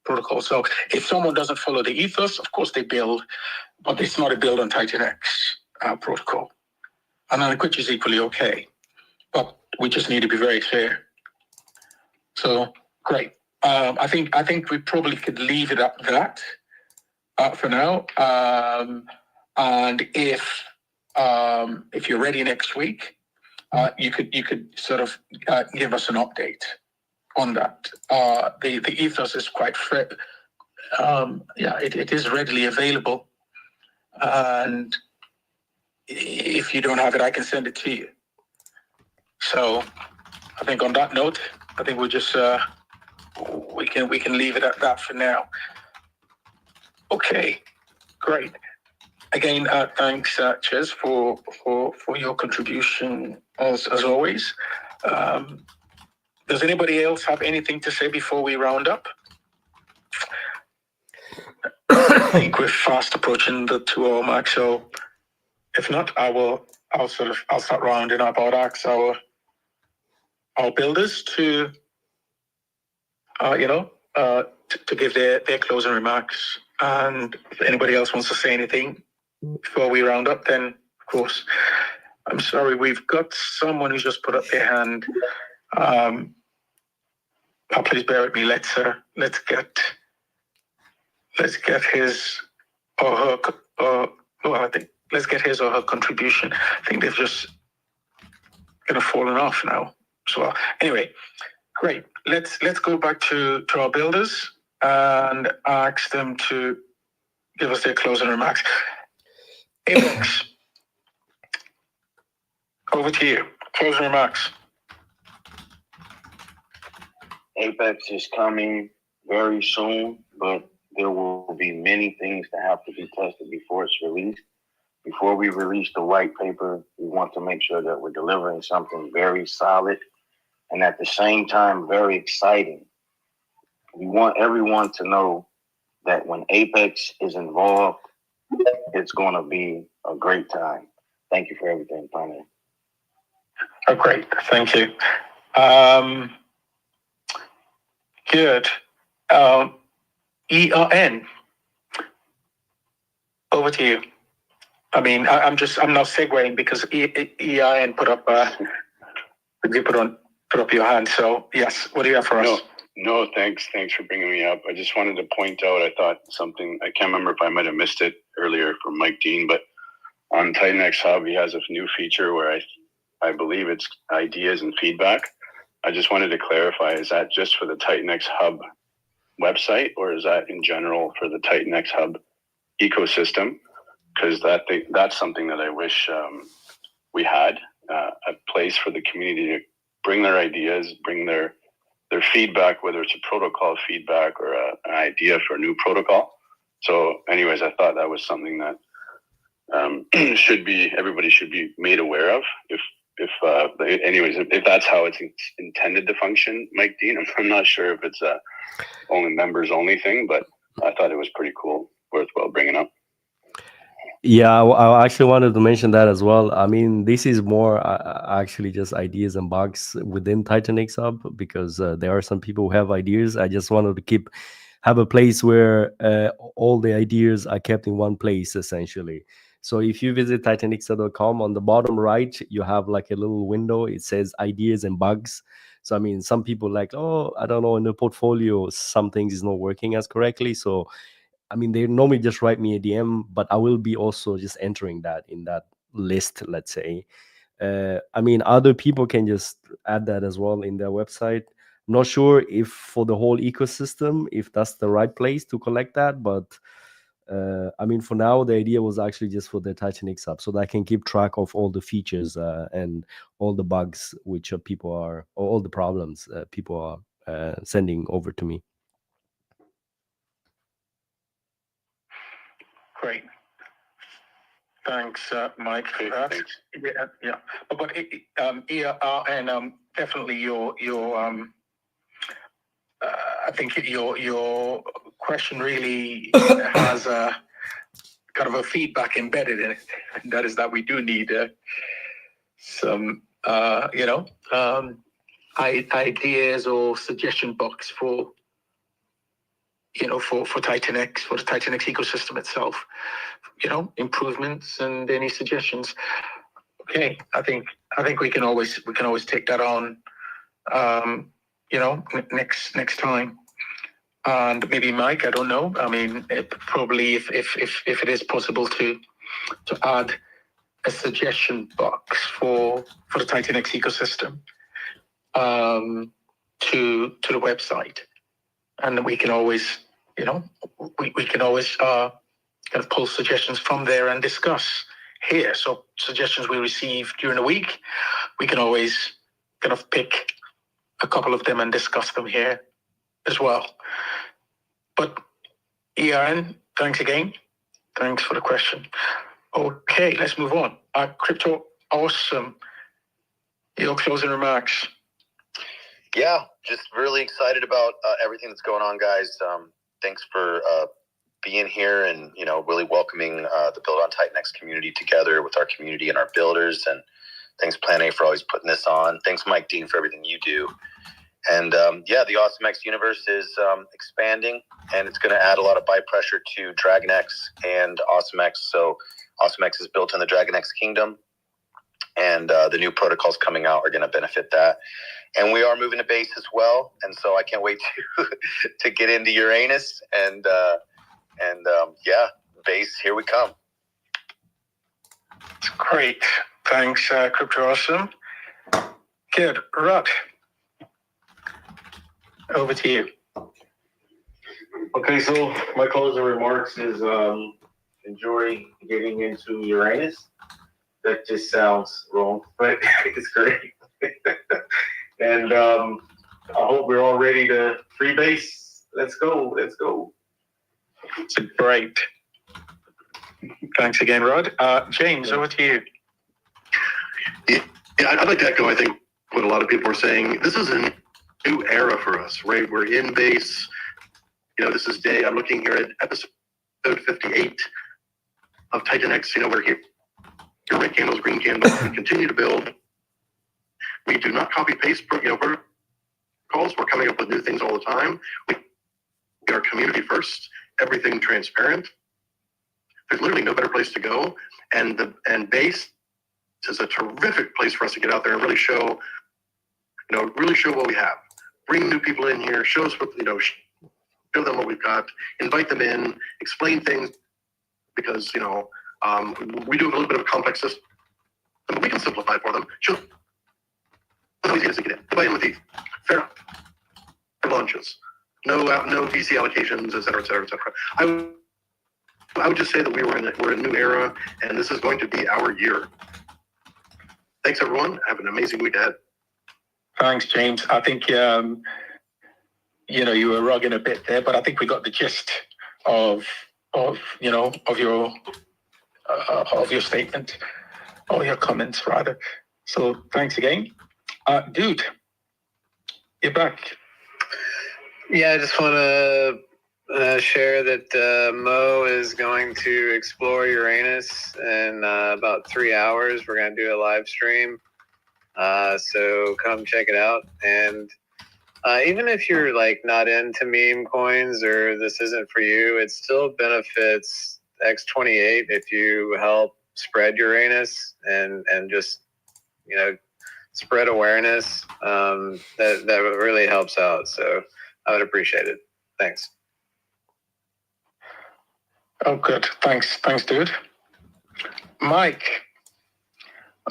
protocol. So if someone doesn't follow the ethos, of course they build, but it's not a build on TITANX protocol. And which is equally okay. But we just need to be very clear. So great. I think we probably could leave it at that for now. And if you're ready next week, you could sort of give us an update on that. The ethos is quite it is readily available, and if you don't have it, I can send it to you. So I think on that note, I think we'll just we can leave it at that for now. Okay, great. Again, thanks, Ches, for your contribution as always. Does anybody else have anything to say before we round up? I think we're fast approaching the 2-hour mark, so if not, I'll start rounding up. I'll ask our builders to give their closing remarks, and if anybody else wants to say anything before we round up, then of course. I'm sorry, we've got someone who's just put up their hand. Please bear with me. Let's get his or her. Let's get his or her contribution. I think they've just kind of fallen off now. So anyway, great. Let's go back to our builders and ask them to give us their closing remarks. Apex, over to you. Closing remarks. Apex is coming very soon, but there will be many things that have to be tested before it's released. Before we release the white paper, we want to make sure that we're delivering something very solid and at the same time very exciting. We want everyone to know that when Apex is involved, it's going to be a great time. Thank you for everything, Pioneer. Oh, great. Thank you. Good. ERN, over to you. I mean, I'm now segueing because ERN put up your hand. So yes, what do you have for us? No, thanks for bringing me up. I just wanted to point out, I thought something, I can't remember if I might have missed it earlier from Mike Dean, but on TITANX Hub, he has a new feature where I believe it's ideas and feedback. I just wanted to clarify, is that just for the TITANX Hub website, or is that in general for the TITANX Hub ecosystem? Because that's something that I wish we had, a place for the community to bring their ideas, bring their feedback, whether it's a protocol feedback or an idea for a new protocol. So anyways, I thought that was something that everybody should be made aware of. If that's how it's intended to function, Mike Dean, I'm not sure if it's a only members only thing, but I thought it was pretty cool, worthwhile bringing up. Yeah, I actually wanted to mention that as well. I mean, this is more actually just ideas and bugs within TITANX Hub, because there are some people who have ideas. I just wanted to have a place where all the ideas are kept in one place, essentially. So if you visit TITANX.com, on the bottom right, you have like a little window. It says ideas and bugs. So, I mean, some people like, oh, I don't know, in the portfolio, some things is not working as correctly. So, I mean, they normally just write me a DM, but I will be also just entering that in that list, let's say. I mean, other people can just add that as well in their website. I'm not sure if for the whole ecosystem, if that's the right place to collect that, but I mean, for now, the idea was actually just for the TITANX Hub, so that I can keep track of all the features and all the bugs which or all the problems people are sending over to me. Great. Thanks, Mike, for that. Yeah. But definitely your I think your question really has a kind of a feedback embedded in it, and that is that we do need some ideas or suggestion box for TITANX, for the TITANX ecosystem itself, improvements and any suggestions. Okay, I think we can always take that on, next time. And maybe Mike, I don't know. I mean, probably if it is possible to add a suggestion box for the TITANX ecosystem to the website, and we can always, we can always kind of pull suggestions from there and discuss here. So suggestions we receive during the week, we can always kind of pick a couple of them and discuss them here as well. But Ian, thanks again. Thanks for the question. Okay, let's move on. Crypto Awesome. Your closing remarks. Yeah, just really excited about everything that's going on, guys. Thanks for being here and really welcoming the Build on TITANX community together with our community and our builders. And thanks Plan A for always putting this on. Thanks Mike Dean for everything you do. And the AwesomeX universe is expanding, and it's going to add a lot of buy pressure to DragonX and AwesomeX. So AwesomeX is built in the DragonX kingdom, and the new protocols coming out are going to benefit that. And we are moving to base as well, and so I can't wait to get into Uranus and base. Here we come. It's great. Thanks, Crypto Awesome. Good. Rod, over to you. Okay, so my closing remarks is enjoy getting into Uranus. That just sounds wrong, but it's great. And I hope we're all ready to free base. Let's go. Let's go. It's great. Thanks again, Rod. James, over to you. Yeah, I'd like to echo, I think, what a lot of people are saying. This is a new era for us, right? We're in base. This is I'm looking here at episode 58 of TITANX. We're here. Red candles, green candles. We continue to build. We do not copy paste protocols. We're coming up with new things all the time. We are community first. Everything transparent. There's literally no better place to go. And base is a terrific place for us to get out there and really show what we have. Bring new people in here. Show us what show them what we've got. Invite them in. Explain things because we do a little bit of a complex system, but we can simplify it for them. Show them how easy it is to get in. Invite them with these fair launches. No VC allocations, et cetera, et cetera, et cetera. I would just say that we're in a new era, and this is going to be our year. Thanks, everyone. Have an amazing week ahead. Thanks, James. I think you were rugging a bit there, but I think we got the gist of your statement, or your comments rather. So thanks again, dude. You're back. Yeah, I just want to share that Mo is going to explore Uranus in about 3 hours. We're going to do a live stream. So come check it out. And even if you're not into meme coins or this isn't for you, it still benefits X28 if you help spread Uranus and just, spread awareness. That really helps out. So I would appreciate it. Thanks. Oh, good. Thanks, dude. Mike,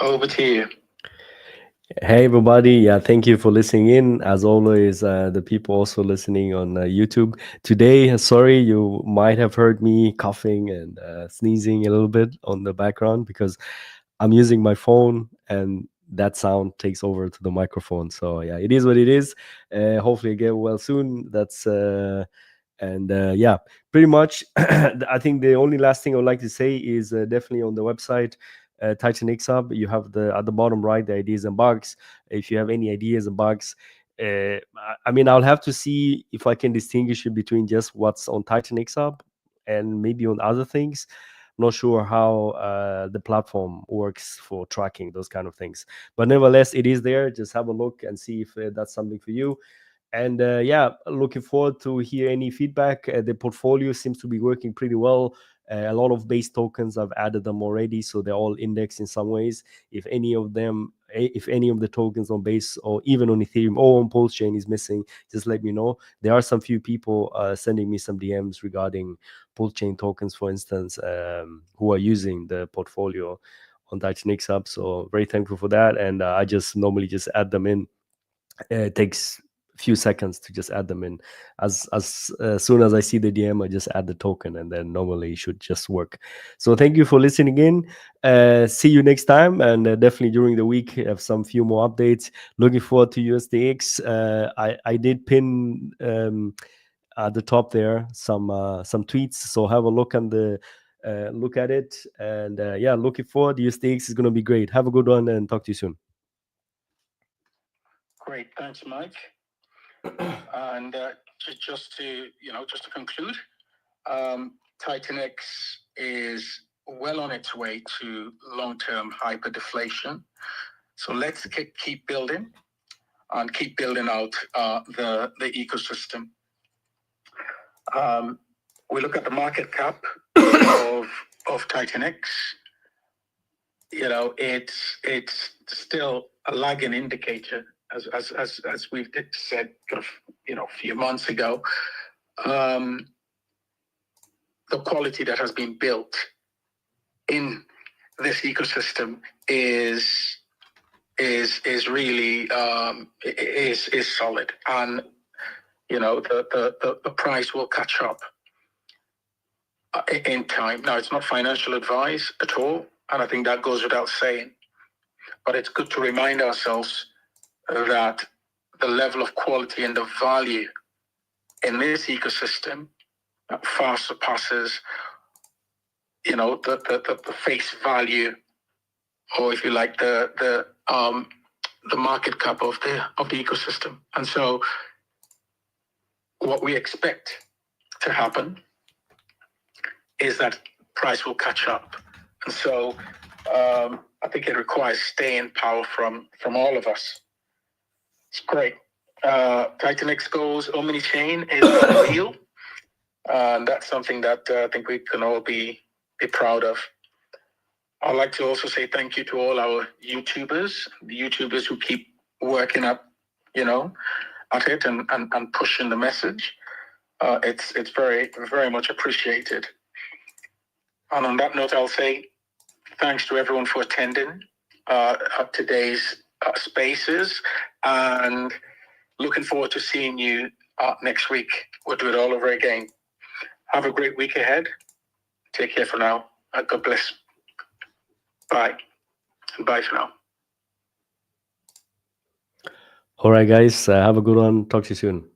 over to you. Hey everybody, yeah, thank you for listening in. As always, the people also listening on YouTube. Today, sorry, you might have heard me coughing and sneezing a little bit on the background because I'm using my phone and that sound takes over to the microphone. So yeah, it is what it is. Hopefully I get well soon. That's And yeah, pretty much. I think the only last thing I would like to say is definitely on the website, TITANX Hub. You have the at the bottom right the ideas and bugs. If you have any ideas and bugs, I mean, I'll have to see if I can distinguish it between just what's on TITANX Hub and maybe on other things. I'm not sure how the platform works for tracking those kind of things, but nevertheless, it is there. Just have a look and see if that's something for you. And yeah, looking forward to hear any feedback. The portfolio seems to be working pretty well. A lot of base tokens, I've added them already, so they're all indexed in some ways. If any of the tokens on base or even on Ethereum or on Pulse Chain is missing, just let me know. There are some few people sending me some DMs regarding Pulse Chain tokens, for instance, who are using the portfolio on TITANX Hub. So very thankful for that. And I just normally just add them in. It takes few seconds to just add them in. As soon as I see the DM, I just add the token, and then normally it should just work. So thank you for listening in. See you next time, and definitely during the week have some few more updates. Looking forward to USDX. I did pin at the top there some tweets, so have a look on the look at it, and yeah, looking forward. USDX is going to be great. Have a good one, and talk to you soon. Great, thanks, Mike. And just to conclude, TITANX is well on its way to long-term hyperdeflation. So let's keep building and keep building out the ecosystem. We look at the market cap of TITANX. You know, it's still a lagging indicator. As we've said, a few months ago, the quality that has been built in this ecosystem is really is solid, and the price will catch up in time. Now, it's not financial advice at all, and I think that goes without saying. But it's good to remind ourselves that the level of quality and the value in this ecosystem far surpasses, the face value, or if you like, the market cap of the ecosystem. And so, what we expect to happen is that price will catch up. And so, I think it requires staying power from all of us. It's great. TITANX goes OMNICHAIN is real. And that's something that I think we can all be proud of. I'd like to also say thank you to all our YouTubers, the YouTubers who keep working at it and pushing the message. It's very, very much appreciated. And on that note, I'll say thanks to everyone for attending today's spaces, and looking forward to seeing you next week. We'll do it all over again. Have a great week ahead. Take care for now. God bless. Bye. Bye for now. All right, guys. Have a good one. Talk to you soon.